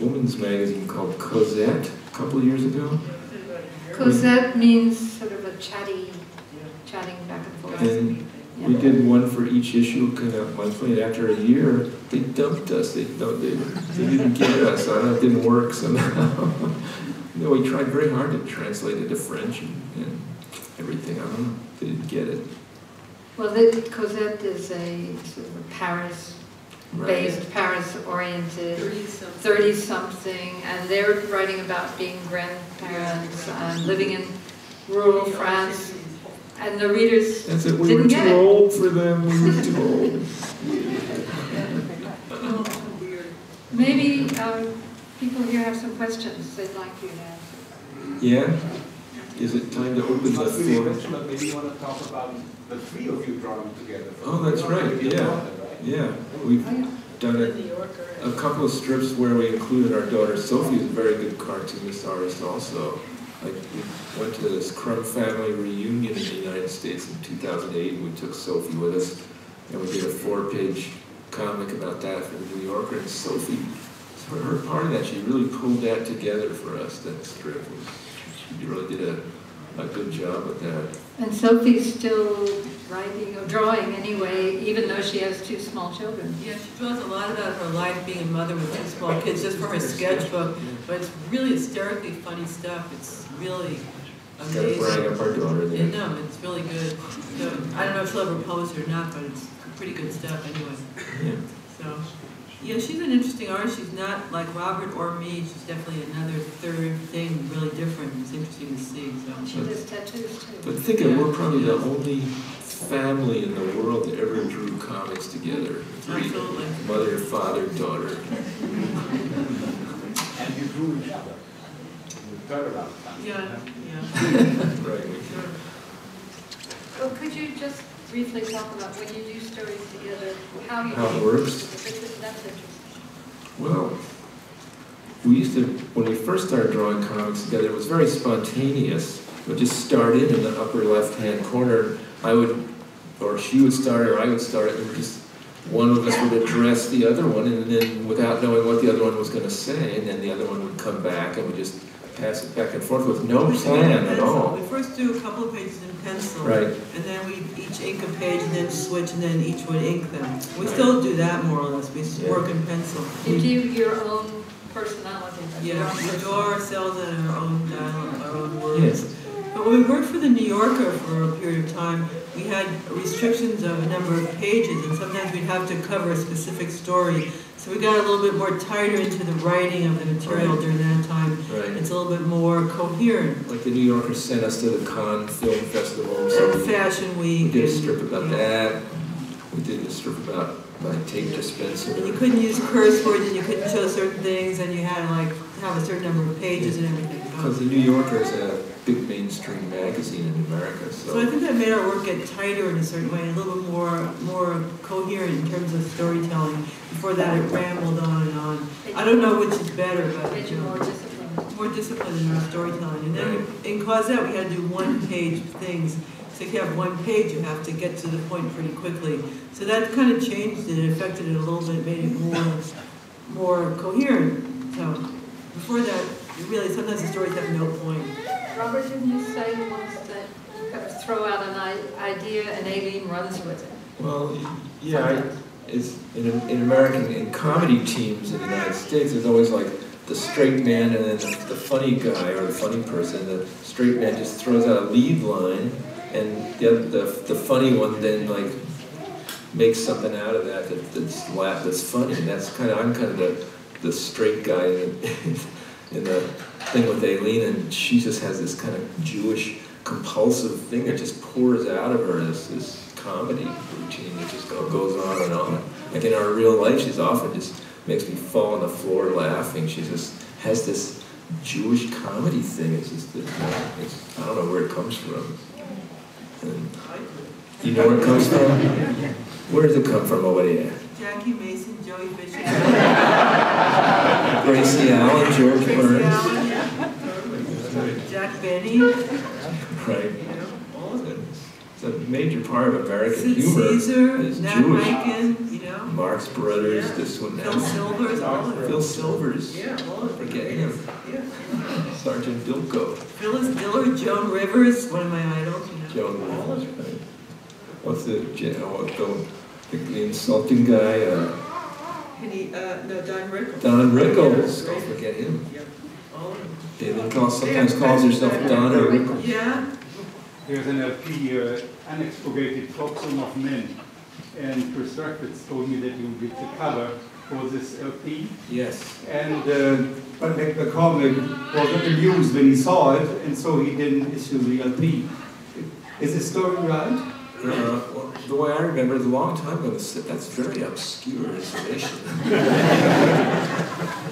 woman's magazine called Cosette a couple of years ago. Cosette means sort of a chatting back and forth. And We did one for each issue, kind of monthly, and after a year, they dumped us. They didn't get us. I don't know, it didn't work somehow. You know, we tried very hard to translate it to French and everything. I don't know. They didn't get it. Well, Cosette is a sort of a Paris-based, Paris-oriented, 30-something, and they're writing about being grandparents and living in rural France. And the readers That's it. We were too old for them. We were too old. Maybe people here have some questions they'd like you to answer. Yeah? Is it time to open the floor? Maybe you want to talk about the three of you drawing together. Oh, that's right. Yeah. Yeah. We've done a couple of strips where we included our daughter. Sophie is a very good cartoonist artist also. Like, we went to this Crumb family reunion in the United States in 2008, and we took Sophie with us, and we did a 4-page comic about that for the New Yorker, and Sophie, for her part of that, she really pulled that together for us, that strip. She really did a good job with that. And Sophie's still writing, or drawing anyway, even though she has 2 small children. Yeah, she draws a lot about her life being a mother with 2 small kids, just from her sketchbook. But it's really hysterically funny stuff. It's really amazing. Got to brag up our daughter there. Yeah, no, it's really good. So, I don't know if she'll ever publish it or not, but it's pretty good stuff anyway. Yeah. So, yeah, she's an interesting artist. She's not like Robert or me. She's definitely another third thing, really different. It's interesting to see. So. She does tattoos too. But think of, we're probably the only family in the world that ever drew comics together. Absolutely. Mother, father, daughter. And you drew each other. Turnaround. Yeah, Right. sure. Well, could you just briefly talk about when you do stories together, how How it works? That's interesting. Well, we used to, when we first started drawing comics together, it was very spontaneous. We'd just start in the upper left-hand corner. I would, or she would start, or I would start, and just one of us would address the other one, and then without knowing what the other one was going to say, and then the other one would come back, and we just pass it back and forth with no plan at all. We first do a couple of pages in pencil, Right. and then we each ink a page, and then switch, and then each would ink them. We still do that more or less. We work in pencil. You do your own personality. Yeah, we draw ourselves in our own dialogue, our own words. Yes. But when we worked for the New Yorker for a period of time, we had restrictions of a number of pages, and sometimes we'd have to cover a specific story. So we got a little bit more tighter into the writing of the material during that time. Right. It's a little bit more coherent. Like the New Yorker sent us to the Cannes Film Festival. So And Fashion Week. we did a strip about that. We did a strip about my tape dispenser. And you couldn't use curse words, and you couldn't show certain things, and you had to like have a certain number of pages and everything. Because the New Yorker is a big mainstream magazine in America. So I think that made our work get tighter in a certain way, a little bit more coherent in terms of storytelling. Before that, it rambled on and on. I don't know which is better, but more disciplined in our storytelling. And then in Cosette, we had to do one-page things. So if you have one page, you have to get to the point pretty quickly. So that kind of changed it, affected it a little bit, made it more coherent. So before that, really, sometimes the stories have no point. Robert, didn't you say once that you kind of throw out an idea and Aileen runs with it? Well, yeah, it's in American, in comedy teams in the United States, there's always like the straight man and then the funny guy or the funny person. The straight man just throws out a lead line, and the funny one then like makes something out of that that's funny. And that's kind of, I'm kind of the straight guy in the thing with Aileen, and she just has this kind of Jewish compulsive thing that just pours out of her, this comedy routine that just goes on and on. Like in our real life, she's often just makes me fall on the floor laughing. She just has this Jewish comedy thing. It's just, I don't know where it comes from. And you know where it comes from? Where does it come from over there? Jackie Mason, Joey Fisher. Gracie Allen, George Burns. Jack Benny. Right. All of it. It's a major part of American Sid humor. Caesar, is Nat Jewish. Rankin, Marx Brothers, this one. Phil Silvers, all of it. Phil Silvers. Yeah, all of it. Forget him. Yeah. Sergeant Dilko. Phyllis Diller, Joan Rivers, one of my idols. Joan Rivers, right. what's the insulting guy? No, Don Rickles. Don Rickles. Don't forget him. Yep. David sometimes calls herself Don or Rickles. Yeah. There's an LP, Unexpurgated Folksong of Men, and Chris Rackfitz told me that you did the cover for this LP. Yes. And but McCormick wasn't amused when he saw it, and so he didn't issue the LP. Is this story right? Well, the way I remember it, a long time ago, that's very obscure information.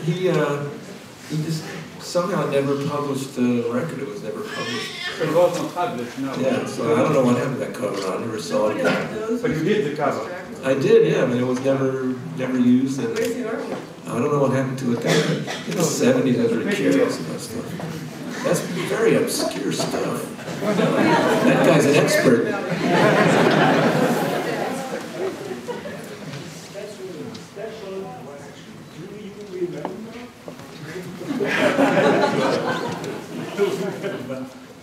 He just somehow never published the record. It was never published. It was not published, no. Yeah, so I don't know what happened to that cover. I never saw it. But you did the cover. I did, yeah, but it was never used. And Where's the artwork? I don't know what happened to it then. In the 70s, I was really curious about stuff. That's very obscure stuff. That guy's an expert.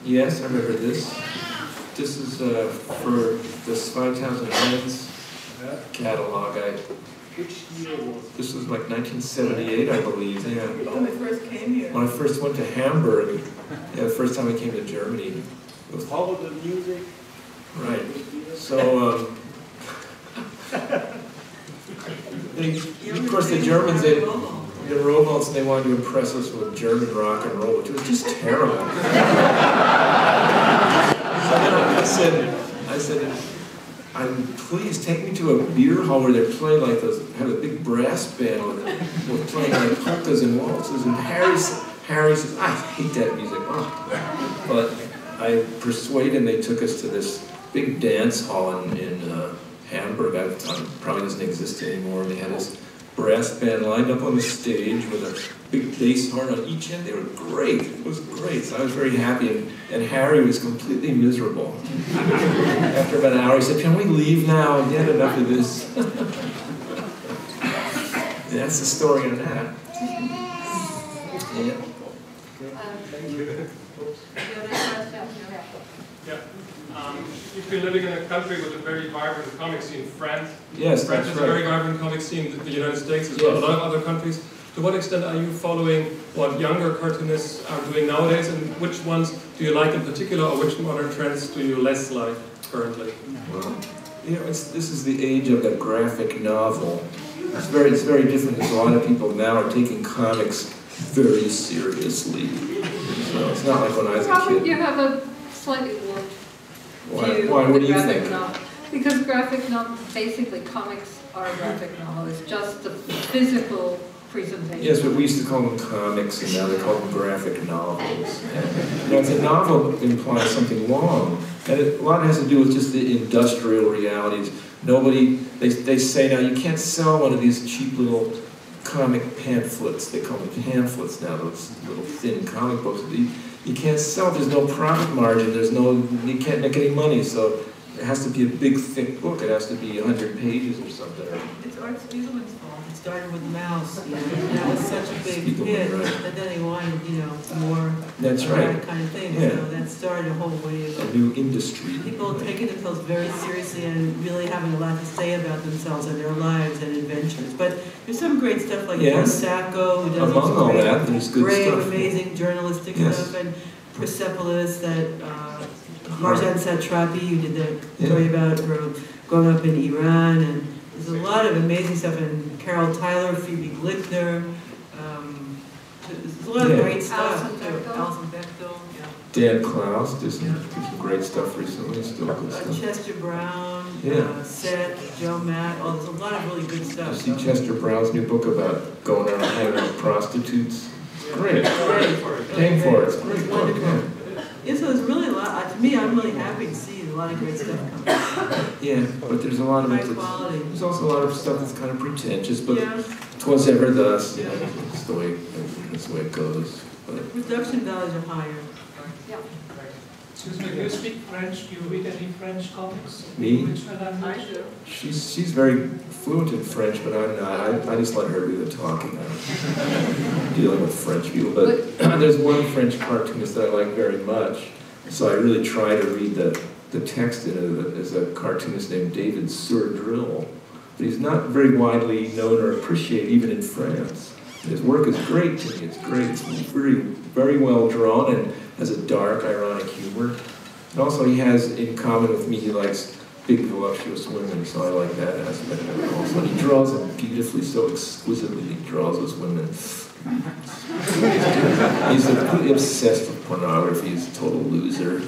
Yes, I remember this. This is for this 5,000 Hands catalog. This was like 1978, I believe. Yeah. When I first came here. When I first went to Hamburg, yeah, the first time I came to Germany. Follow the music. Right. So, of course, the Germans, the Robots, they wanted to impress us with German rock and roll, which was just terrible. So I said, please take me to a beer hall where they're playing like those, have a big brass band with playing like polkas and waltzes. And Harry says, I hate that music. Oh. But I persuaded them, they took us to this big dance hall in Hamburg. Probably doesn't exist anymore. And they had this brass band lined up on the stage with a big bass horn on each end. They were great. It was great. So I was very happy. And Harry was completely miserable. After about an hour, he said, "Can we leave now? Get enough of this." That's the story on that. Yeah. You've been living in a country with a very vibrant comic scene. France. Yes, France that's has a very vibrant comic scene. The United States as well. A lot of other countries. To what extent are you following what younger cartoonists are doing nowadays, and which ones do you like in particular, or which modern trends do you less like currently? Well, this is the age of the graphic novel. It's very different, because a lot of people now are taking comics very seriously. So it's not like when I was a Robert, kid. you have a slightly warped view Why? of What the do you graphic think? novel. Because graphic novel, basically comics are a graphic novel. It's just the physical presentation. Yes, but we used to call them comics, and now they call them graphic novels. And, a novel implies something long, and a lot has to do with just the industrial realities. They say now, you can't sell one of these cheap little comic pamphlets. They call them pamphlets now, those little thin comic books. You can't sell, there's no profit margin, you can't make any money, so it has to be a big, thick book. It has to be 100 pages or something. It's Art Spiegelman's fault. It started with Mouse, and that was such a big hit, right. and then he wanted, more That's right. that kind of thing. Yeah. So that started a whole wave A of new industry. people taking themselves very seriously and really having a lot to say about themselves and their lives and adventures. But there's some great stuff like Yes. Sacco, who does Among all that, there's good great, stuff. amazing journalistic Yes. stuff, and Persepolis, that Marjan Satrapi, who did the story about her growing up in Iran, and there's a lot of amazing stuff, and Carol Tyler, Phoebe Glickner, there's a lot of great stuff. Alison Bechtel, Dan Klaus did some great stuff recently, still good stuff. Chester Brown, Yeah. Seth, Joe Matt, there's a lot of really good You stuff. see Chester Brown's new book about going around hanging out with prostitutes? Great. Paying for it. It's a great book, yeah. Yeah, so there's really a lot, to me, I'm really happy to see a lot of great stuff coming. Yeah, but there's a lot of High it that's, quality. there's also a lot of stuff that's kind of pretentious, but Yeah, 'twas ever thus, it's the way it goes. the But production values are higher. Excuse me, do you speak French? Do you read any French comics? Me? Which language? do. she's very fluent in French, but I'm not. I just let her do the talking. I'm dealing with French people. But there's one French cartoonist that I like very much, so I really try to read the the text in it is a cartoonist named David Surdrill, but he's not very widely known or appreciated even in France. His work is great to me. It's great. It's very well drawn and has a dark, ironic humor. And also, he has in common with me, he likes big, voluptuous women, so I like that aspect of it also. And he draws them beautifully, so exquisitely. He draws those women. He's completely obsessed with pornography. He's a total loser.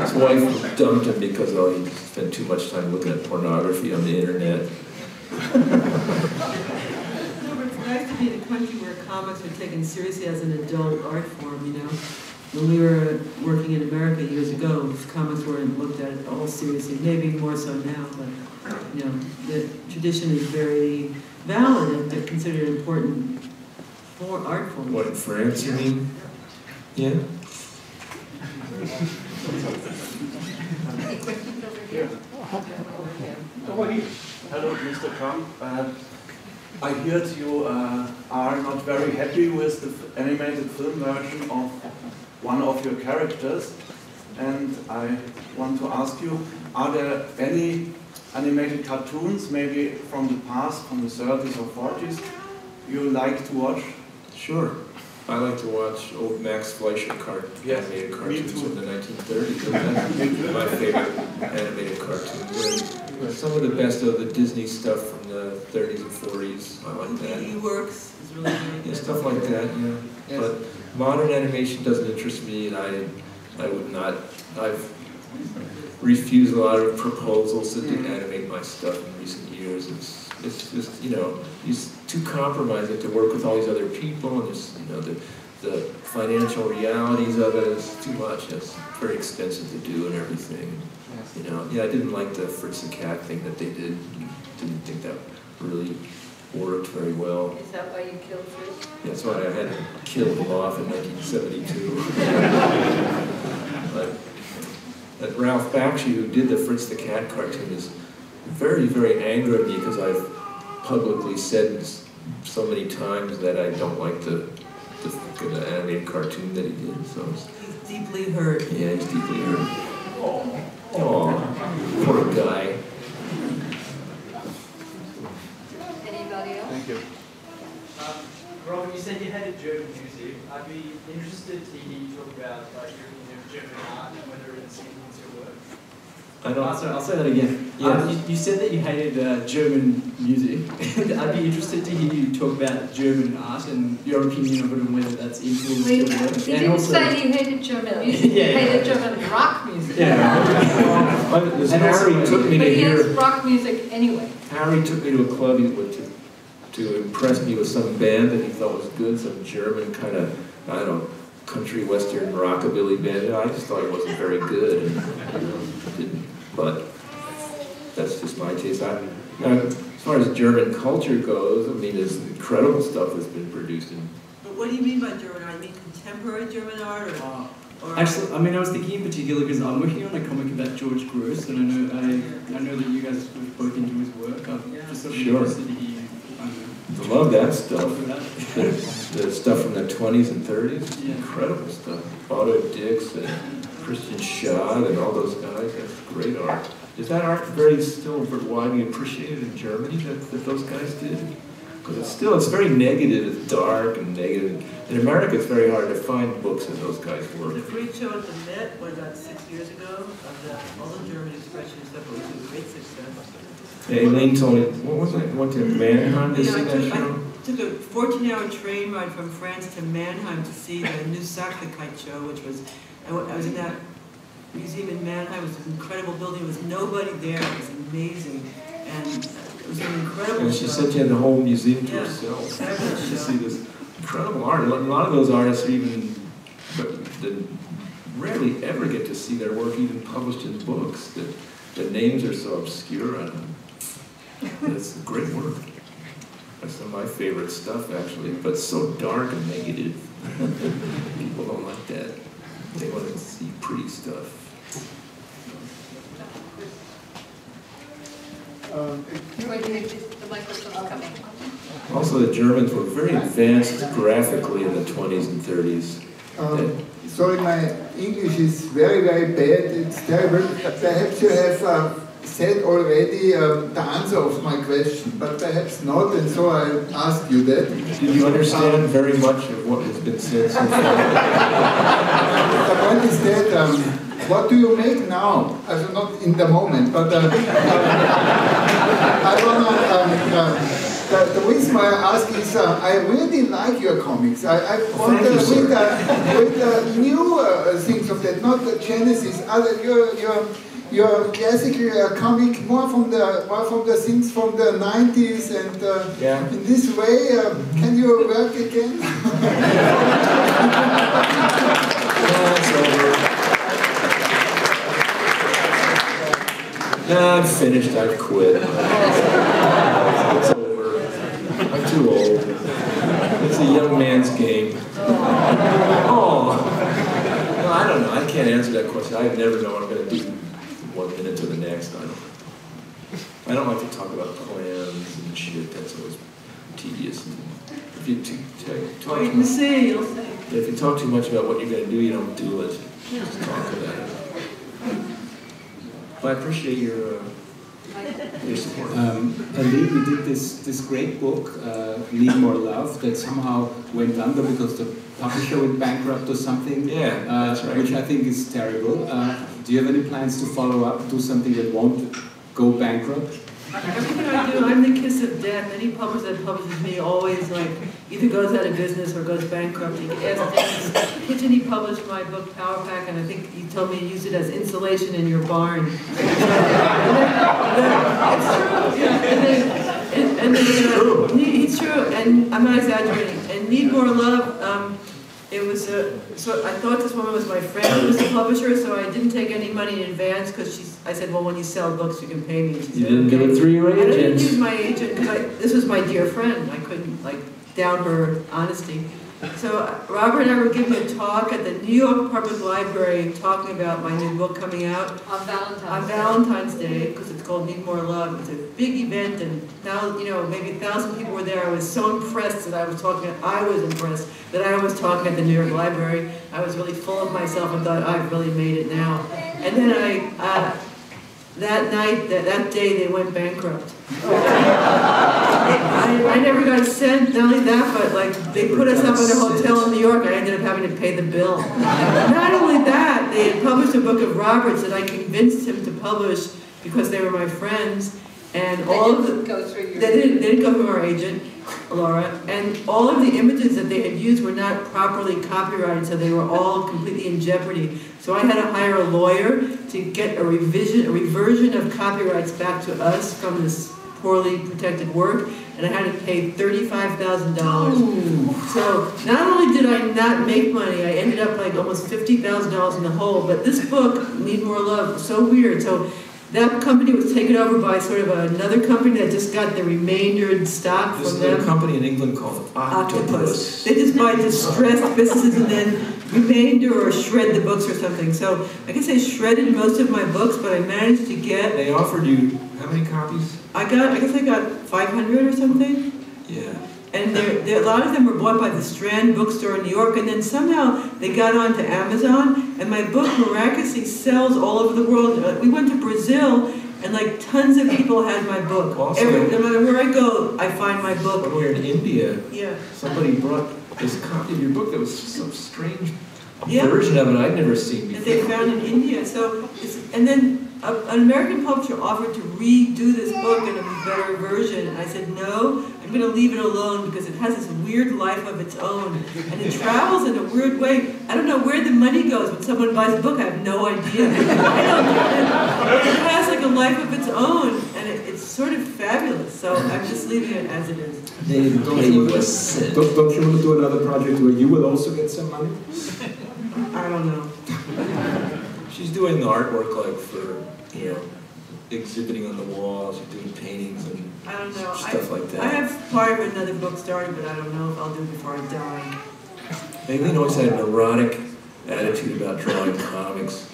His wife dumped him because he spent too much time looking at pornography on the internet. No, but it's nice to be in a country where comics are taken seriously as an adult art form, you know. When we were working in America years ago, comics weren't looked at all seriously, maybe more so now, but you know, the tradition is very valid and they're considered an important art form. What, in France, you mean? Yeah? Any questions over here? Hello, Mr. Kong. I heard you are not very happy with the animated film version of one of your characters, and I want to ask you, are there any animated cartoons, maybe from the past, from the 30s or 40s, you like to watch? Sure. I like to watch old Max Fleischer animated cartoons from the 1930s. That's my favorite animated cartoons. Some of the best of the Disney stuff from the 30s and 40s. I like that. Works is really good. Yeah, stuff like that, yeah. Yes. But modern animation doesn't interest me, and I would not. I've refused a lot of proposals to animate my stuff in recent years. It's just, you know, it's too compromising to work with all these other people, and just, you know, the financial realities of it is too much. It's very expensive to do and everything. You know, yeah, I didn't like the Fritz the Cat thing that they did. Didn't think that really worked very well. Is that why you killed Fritz? Yeah, that's why I had to kill him off in 1972. But Ralph Bakshi, who did the Fritz the Cat cartoon, is very, very angry at me because I've publicly said so many times that I don't like the animated cartoon that he did. So he's deeply hurt. Yeah, he's deeply hurt. Oh, poor guy. Anybody else? Thank you. Robert, you said you had a German museum. I'd be interested to hear you talk about your German art and whether it's influenced your work. Sorry, I'll say that again. Yeah. You said that you hated German music. I'd be interested to hear you talk about German art and your opinion of it and whether that's influenced your work. He didn't say he hated German music. He hated German rock music. Harry took me to But he hear. has rock music anyway. Harry took me to a club he went to impress me with some band that he thought was good, some German kind of, I don't know, country western rockabilly band. I just thought it wasn't very good, and, didn't. But that's just my taste. As far as German culture goes, I mean, there's incredible stuff that's been produced in. But what do you mean by German art? I mean contemporary German art, or Actually, I mean, I was thinking in particular because I'm working on a comic about George Gross, and I know that you guys have both into his work. I'm just sort of interested to hear. I love that stuff. The stuff from the 20s and 30s, incredible stuff. Otto Dix and Christian Schad and all those guys. That's great art. Is that art still widely appreciated in Germany that those guys did? Because it's very negative, it's dark and negative. In America, it's very hard to find books of those guys' work. The free show at the Met, about 6 years ago, of all the German expression stuff, it was a great success. Yeah, Elaine told me, what was it? Went to Mannheim to see that show? I took a 14-hour train ride from France to Mannheim to see the new Sachlichkeit show, which was, I was in that museum in Mannheim. It was an incredible building. There was nobody there. It was amazing. And it was an incredible and show. she said she had the whole museum to herself. Fabulous To show. see this incredible art. A lot of those artists are even, rarely ever get to see their work even published in books. The names are so obscure on them. It's great work. That's some of my favorite stuff, actually, but it's so dark and negative. People don't like that. They want to see pretty stuff. The microphone's coming. Also, the Germans were very advanced graphically in the 20s and 30s. Sorry, my English is very, very bad. It's terrible. Perhaps you have said already the answer of my question, but perhaps not, and so I ask you that. Did you understand very much of what has been said so far? The point is that, what do you make now? Also not in the moment, but I wanna. The reason why I ask is I really like your comics. I want to read new things of that, not the Genesis. Your classical comic more from the things from the 90s, and in this way, can you work again? It's over. No, I'm finished. I've quit. It's over. I'm too old. It's a young man's game. Oh, no, I don't know. I can't answer that question. I never know what I'm going to do from 1 minute to the next. I don't like to talk about plans and shit. That's always tedious. If you talk Wait and see, you'll see. If you talk too much about what you're going to do, you don't do it. Just talk about it. Well, I appreciate your support. Ali, you did this great book, Need More Love, that somehow went under because the publisher went bankrupt or something. Yeah, that's right. Which I think is terrible. Do you have any plans to follow up, do something that won't go bankrupt? Everything I do, I'm the kiss of death. Any publisher that publishes me always either goes out of business or goes bankrupt. Kitchen, he published my book Power Pack, and I think he told me to use it as insulation in your barn. It's true. It's true, and I'm not exaggerating. And Need More Love. It was so I thought this woman was my friend who was the publisher, so I didn't take any money in advance because I said, well, when you sell books, you can pay me. She said, you didn't do it through your agent. I didn't use my agent because this was my dear friend. I couldn't doubt her honesty. So Robert and I were giving a talk at the New York Public Library talking about my new book coming out on Valentine's Day, because it's called Need More Love. It's a big event, and now maybe 1,000 people were there. I was so impressed that I was impressed that I was talking at the New York Library. I was really full of myself and thought, I've really made it now. And then that night, that day, they went bankrupt. I never got a cent, not only that, but they put us up in a hotel in New York. I ended up having to pay the bill. Not only that, they had published a book of Robert's that I convinced him to publish because they were my friends. And they didn't go through our agent, Laura, and all of the images that they had used were not properly copyrighted, so they were all completely in jeopardy. So I had to hire a lawyer to get a reversion of copyrights back to us from this poorly protected work, and I had to pay $35,000. So not only did I not make money, I ended up almost $50,000 in the hole. But this book, Need More Love, was so weird. So that company was taken over by sort of another company that just got the remainder stock from them. There's a company in England called Octopus. They just buy distressed businesses and then remainder or shred the books or something. So I guess they shredded most of my books, but I managed to get... They offered you how many copies? I guess I got 500 or something. Yeah. And a lot of them were bought by the Strand bookstore in New York, and then somehow they got onto Amazon, and my book miraculously sells all over the world. We went to Brazil, and tons of people had my book. Also, no matter where I go, I find my book. When we were in India, somebody brought this copy of your book that was some strange version of it I'd never seen before. That they found in India. And then an American publisher offered to redo this book in a better version, and I said, no, I'm going to leave it alone because it has this weird life of its own, and it travels in a weird way. I don't know where the money goes when someone buys a book. I have no idea. It has a life of its own, and it's sort of fabulous, so I'm just leaving it as it is. Don't you want to do another project where you will also get some money? I don't know. She's doing the artwork for exhibiting on the wall. She's doing paintings and I don't know. Stuff like that. I have part of another book started, but I don't know if I'll do it before I die. Aileen always had a neurotic attitude about drawing comics.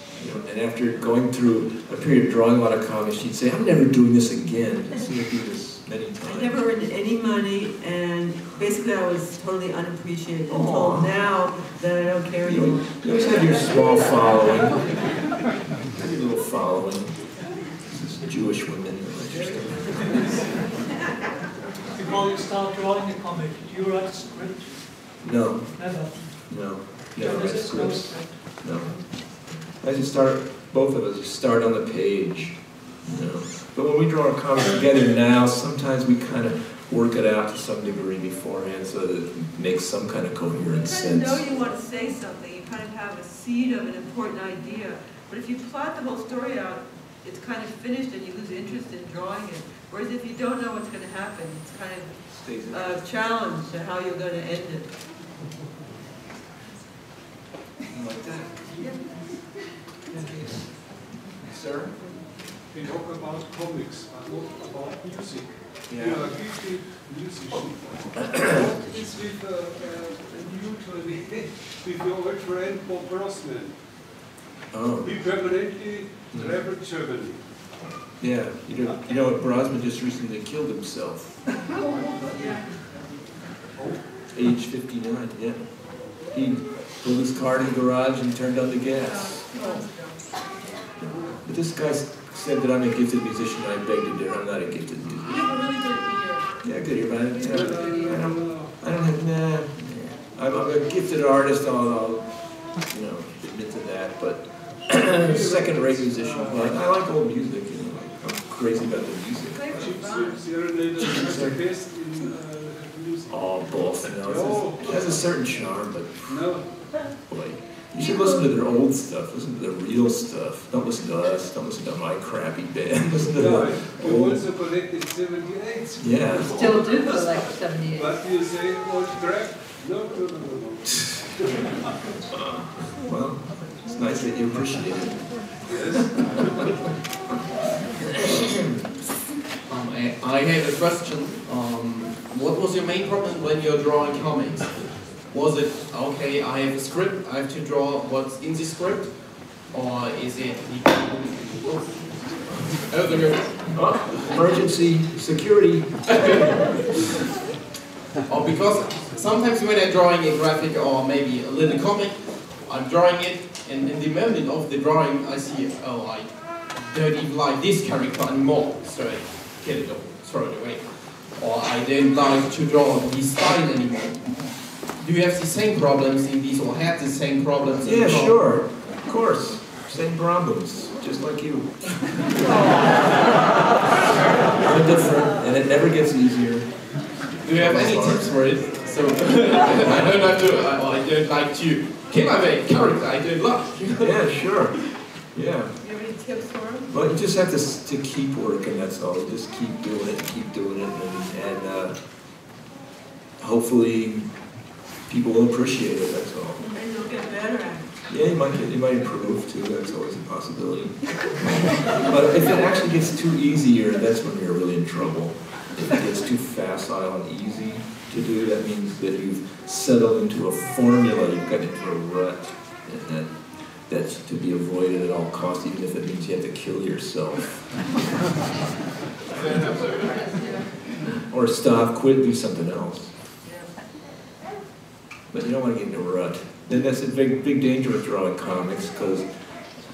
And after going through a period of drawing a lot of comics, she'd say, I'm never doing this again. She'd do this many times. I never earned any money, and basically I was totally unappreciated until now that I don't care anymore. You always have your small following. Your little following. This is Jewish women who like your stuff. Before you start drawing a comic, do you write a script? No. Never. No. Never write scripts. No. I just start, both of us just start on the page. You know. But when we draw a comic together now, sometimes we kind of work it out to some degree beforehand so that it makes some kind of coherent sense. You kind of know you want to say something, you kind of have a seed of an important idea, but if you plot the whole story out, it's kind of finished and you lose interest in drawing it. Whereas if you don't know what's going to happen, it's kind of a challenge to how you're going to end it. Like that. Yeah. Sir? We talk about comics, but not about music. Yeah. You are a gifted musician. What is with with your old friend Bob Grossman? Oh. He permanently traveled Germany. Yeah, you know what, Brosman just recently killed himself. Age 59, yeah. He pulled his car in the garage and turned on the gas. But this guy said that I'm a gifted musician, and I beg to differ. I'm not a gifted musician. You have a really good ear. Yeah, good ear, but I don't have, nah. I'm a gifted artist, I'll admit to that, but second-rate musician. But I like old music, you know. I'm crazy about the music. Oh, both, you know. It has a certain charm, but boy, you should listen to their old stuff. Listen to the real stuff. Don't listen to us. Don't listen to my crappy band. Listen to the you also collected 78. Yeah. Still do collect 78. But you say old crap? No. Well, it's nice that you appreciate it. I have a question. What was your main problem when you're drawing comics? Was it, okay, I have a script, I have to draw what's in the script? Or is it emergency security? Or because sometimes when I'm drawing a graphic or maybe a little comic, I'm drawing it, and in the moment of the drawing I see, oh, I don't even like this character anymore, so I kill it or throw it away. Or I don't like to draw this style anymore. Do you have the same problems in these, or have the same problems in Yeah, sure. Of course. Same problems. Just like you. I'm different, and it never gets easier. Do you have any tips for it? So I don't like to kill away a character I don't like. Yeah, sure. Yeah. You have any tips for him? Well, you just have to keep working, that's all. You just keep doing it, and hopefully people will appreciate it, that's all. And you'll get better at it. Yeah, you might improve too, that's always a possibility. But if it actually gets too easier, that's when you're really in trouble. If it gets too facile and easy to do, that means that you've settled into a formula, you've got into a rut, and that's to be avoided at all costs, even if it means you have to kill yourself. Or stop, quit, do something else. But you don't want to get in a rut. Then that's a big danger with drawing comics, because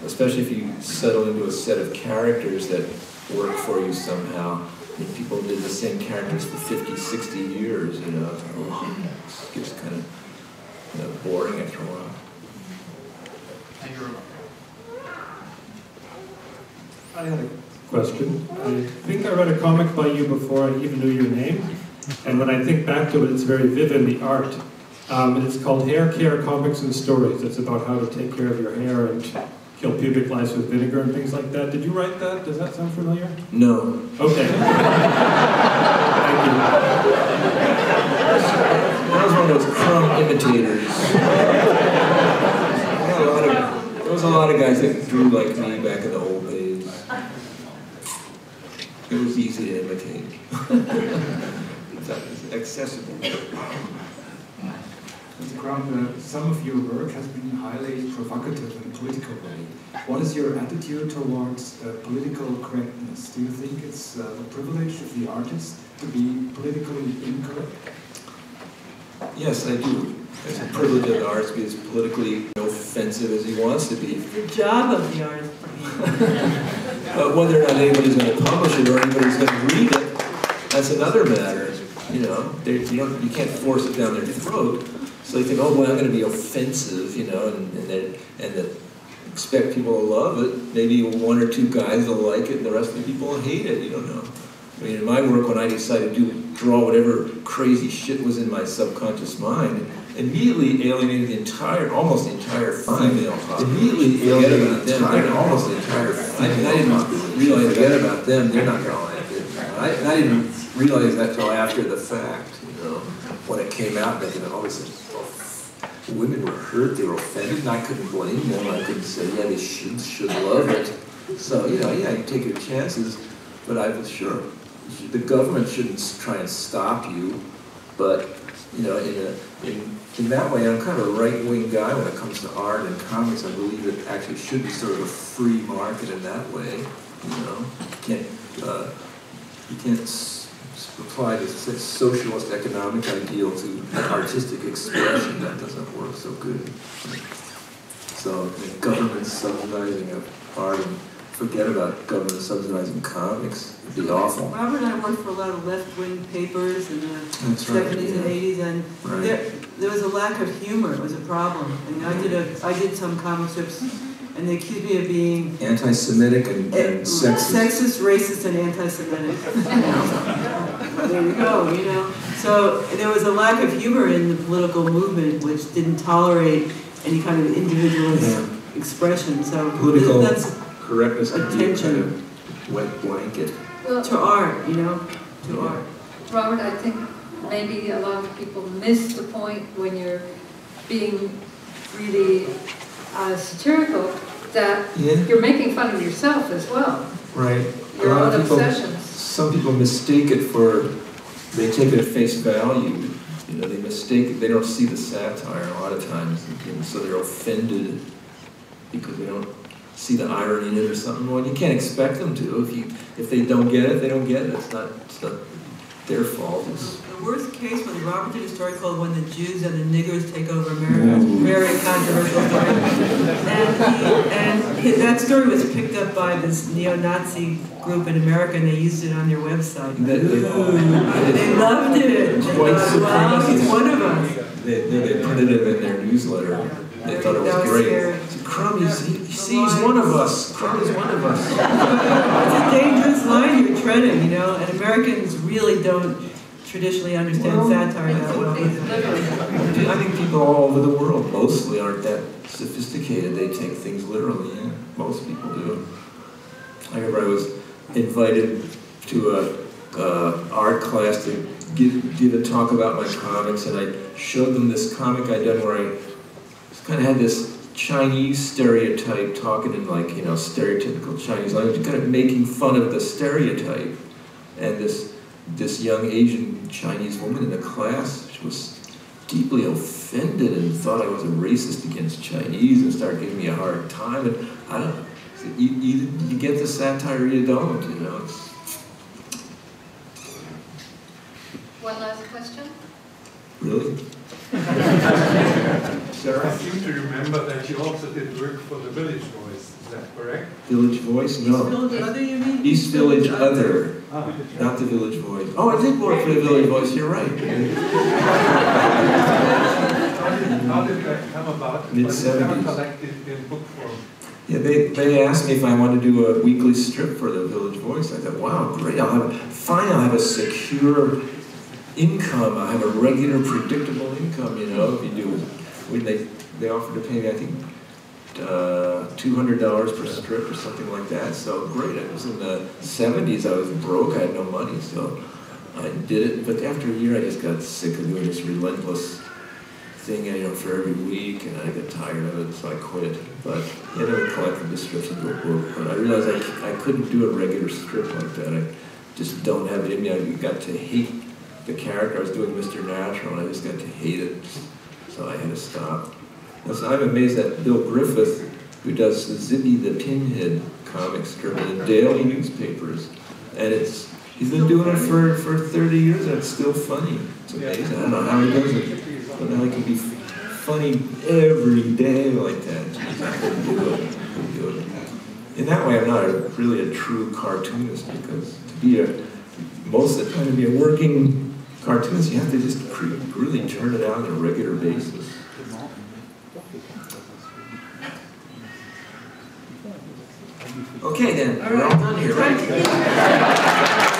especially if you settle into a set of characters that work for you somehow. I mean, people did the same characters for 50, 60 years, you know. It gets kind of boring after a while. Thank you very much. I had a question. I think I read a comic by you before I even knew your name, and when I think back to it, it's very vivid, the art. And it's called Hair Care Comics and Stories. It's about how to take care of your hair and kill pubic lice with vinegar and things like that. Did you write that? Does that sound familiar? No. Okay. Thank you. I was one of those crumb imitators. There was a lot of guys that drew like me back in the old days. It was easy to imitate. It's accessible. Mr. Crump, some of your work has been highly provocative in a political way. What is your attitude towards political correctness? Do you think it's the privilege of the artist to be politically incorrect? Yes, I do. It's a privilege of the arts to be as politically offensive as he wants to be. The job of the artist. But whether or not anybody's going to publish it or anybody's going to read it, that's another matter. You know, you can't force it down their throat. So you think, oh, well, I'm going to be offensive, you know, and expect people to love it. Maybe one or two guys will like it, and the rest of the people will hate it. You don't know. I mean, in my work, when I decided to draw whatever crazy shit was in my subconscious mind, immediately alienated almost the entire female population. Immediately alienated them. Almost the entire female. I didn't realize forget about them. They're not going to like it. I didn't realize that till after the fact. You know, when it came out, they all this. Women were hurt. They were offended, and I couldn't blame them. I couldn't say, yeah, they should love it. So you know, yeah, you take your chances. But I was sure the government shouldn't try and stop you. But you know, in that way, I'm kind of a right-wing guy when it comes to art and comics. I believe it actually should be sort of a free market in that way. You know, you can't apply this socialist economic ideal to artistic expression. That doesn't work so good. So the government subsidizing of art, and forget about government subsidizing comics. It'd be awful. Robert and I worked for a lot of left-wing papers in the 70s and 80s, and there was a lack of humor. It was a problem. I mean, I did some comic strips, and they accused me of being anti-Semitic and sexist. Sexist, racist, and anti-Semitic. There you go, you know. So there was a lack of humor in the political movement, which didn't tolerate any kind of individualist expression. So political that's correctness attention. Kind of wet blanket. Well, to art, you know, to art. Robert, I think maybe a lot of people miss the point when you're being really satirical that you're making fun of yourself as well. Right. Your own obsessions. Some people mistake it they take it at face value. You know, they mistake it, they don't see the satire a lot of times, and so they're offended because they don't see the irony in it or something. Well, you can't expect them to. If they don't get it, they don't get it. It's not their fault. The worst case was Robert did a story called When the Jews and the Niggers Take Over America. It's a very controversial story. And that story was picked up by this neo-Nazi group in America, and they used it on their website. They loved it. They thought, wow, he's one of us. They printed it in their newsletter. They thought it was great. Crumb, he's one of us. Crumb is one of us. It's a dangerous line you're treading, you know, and Americans really don't traditionally understand satire that well. I think people all over the world mostly aren't that sophisticated. They take things literally. Yeah. Most people do. I remember I was invited to a art class to give a talk about my comics, and I showed them this comic I'd done where I kind of had this Chinese stereotype talking in like, you know, stereotypical Chinese language, kind of making fun of the stereotype. And this young Asian Chinese woman in the class, she was deeply offended and thought I was a racist against Chinese and started giving me a hard time. And I don't know, you get the satire or you don't, you know. One last question? Really? Sarah, I seem to remember that you also did work for the Village Voice. Is that correct? Village Voice? No. East Village Other, you mean? East Village Other. Not the Village Voice. Oh, I did work for the Village Voice, you're right. How did that come about? Mid-70s. Collected in book form. Yeah, they asked me if I wanted to do a weekly strip for the Village Voice. I thought, wow, great, I'll have a secure income. I have a regular, predictable income, you know, if you do it. They offered to pay me, I think, $200 per strip or something like that. So great. It was in the 70s. I was broke. I had no money, so I did it. But after a year, I just got sick of doing this relentless thing, you know, for every week, and I got tired of it, so I quit. But yeah, then we collected the strips into a book. But I realized I couldn't do a regular strip like that. I just don't have it in me. I got to hate the character. I was doing Mr. Natural, and I just got to hate it. So I had to stop. So I'm amazed that Bill Griffith, who does the Zippy the Pinhead comic strip in the daily newspapers, and he's been doing it for 30 years, and it's still funny. It's amazing. I don't know how he does it. I don't know how he can be funny every day like that. Jeez, I couldn't do it. I couldn't do it. In that way, I'm not really a true cartoonist, because to be most of the time to be a working cartoonist, you have to just really turn it out on a regular basis. Okay then, we're all done here, right?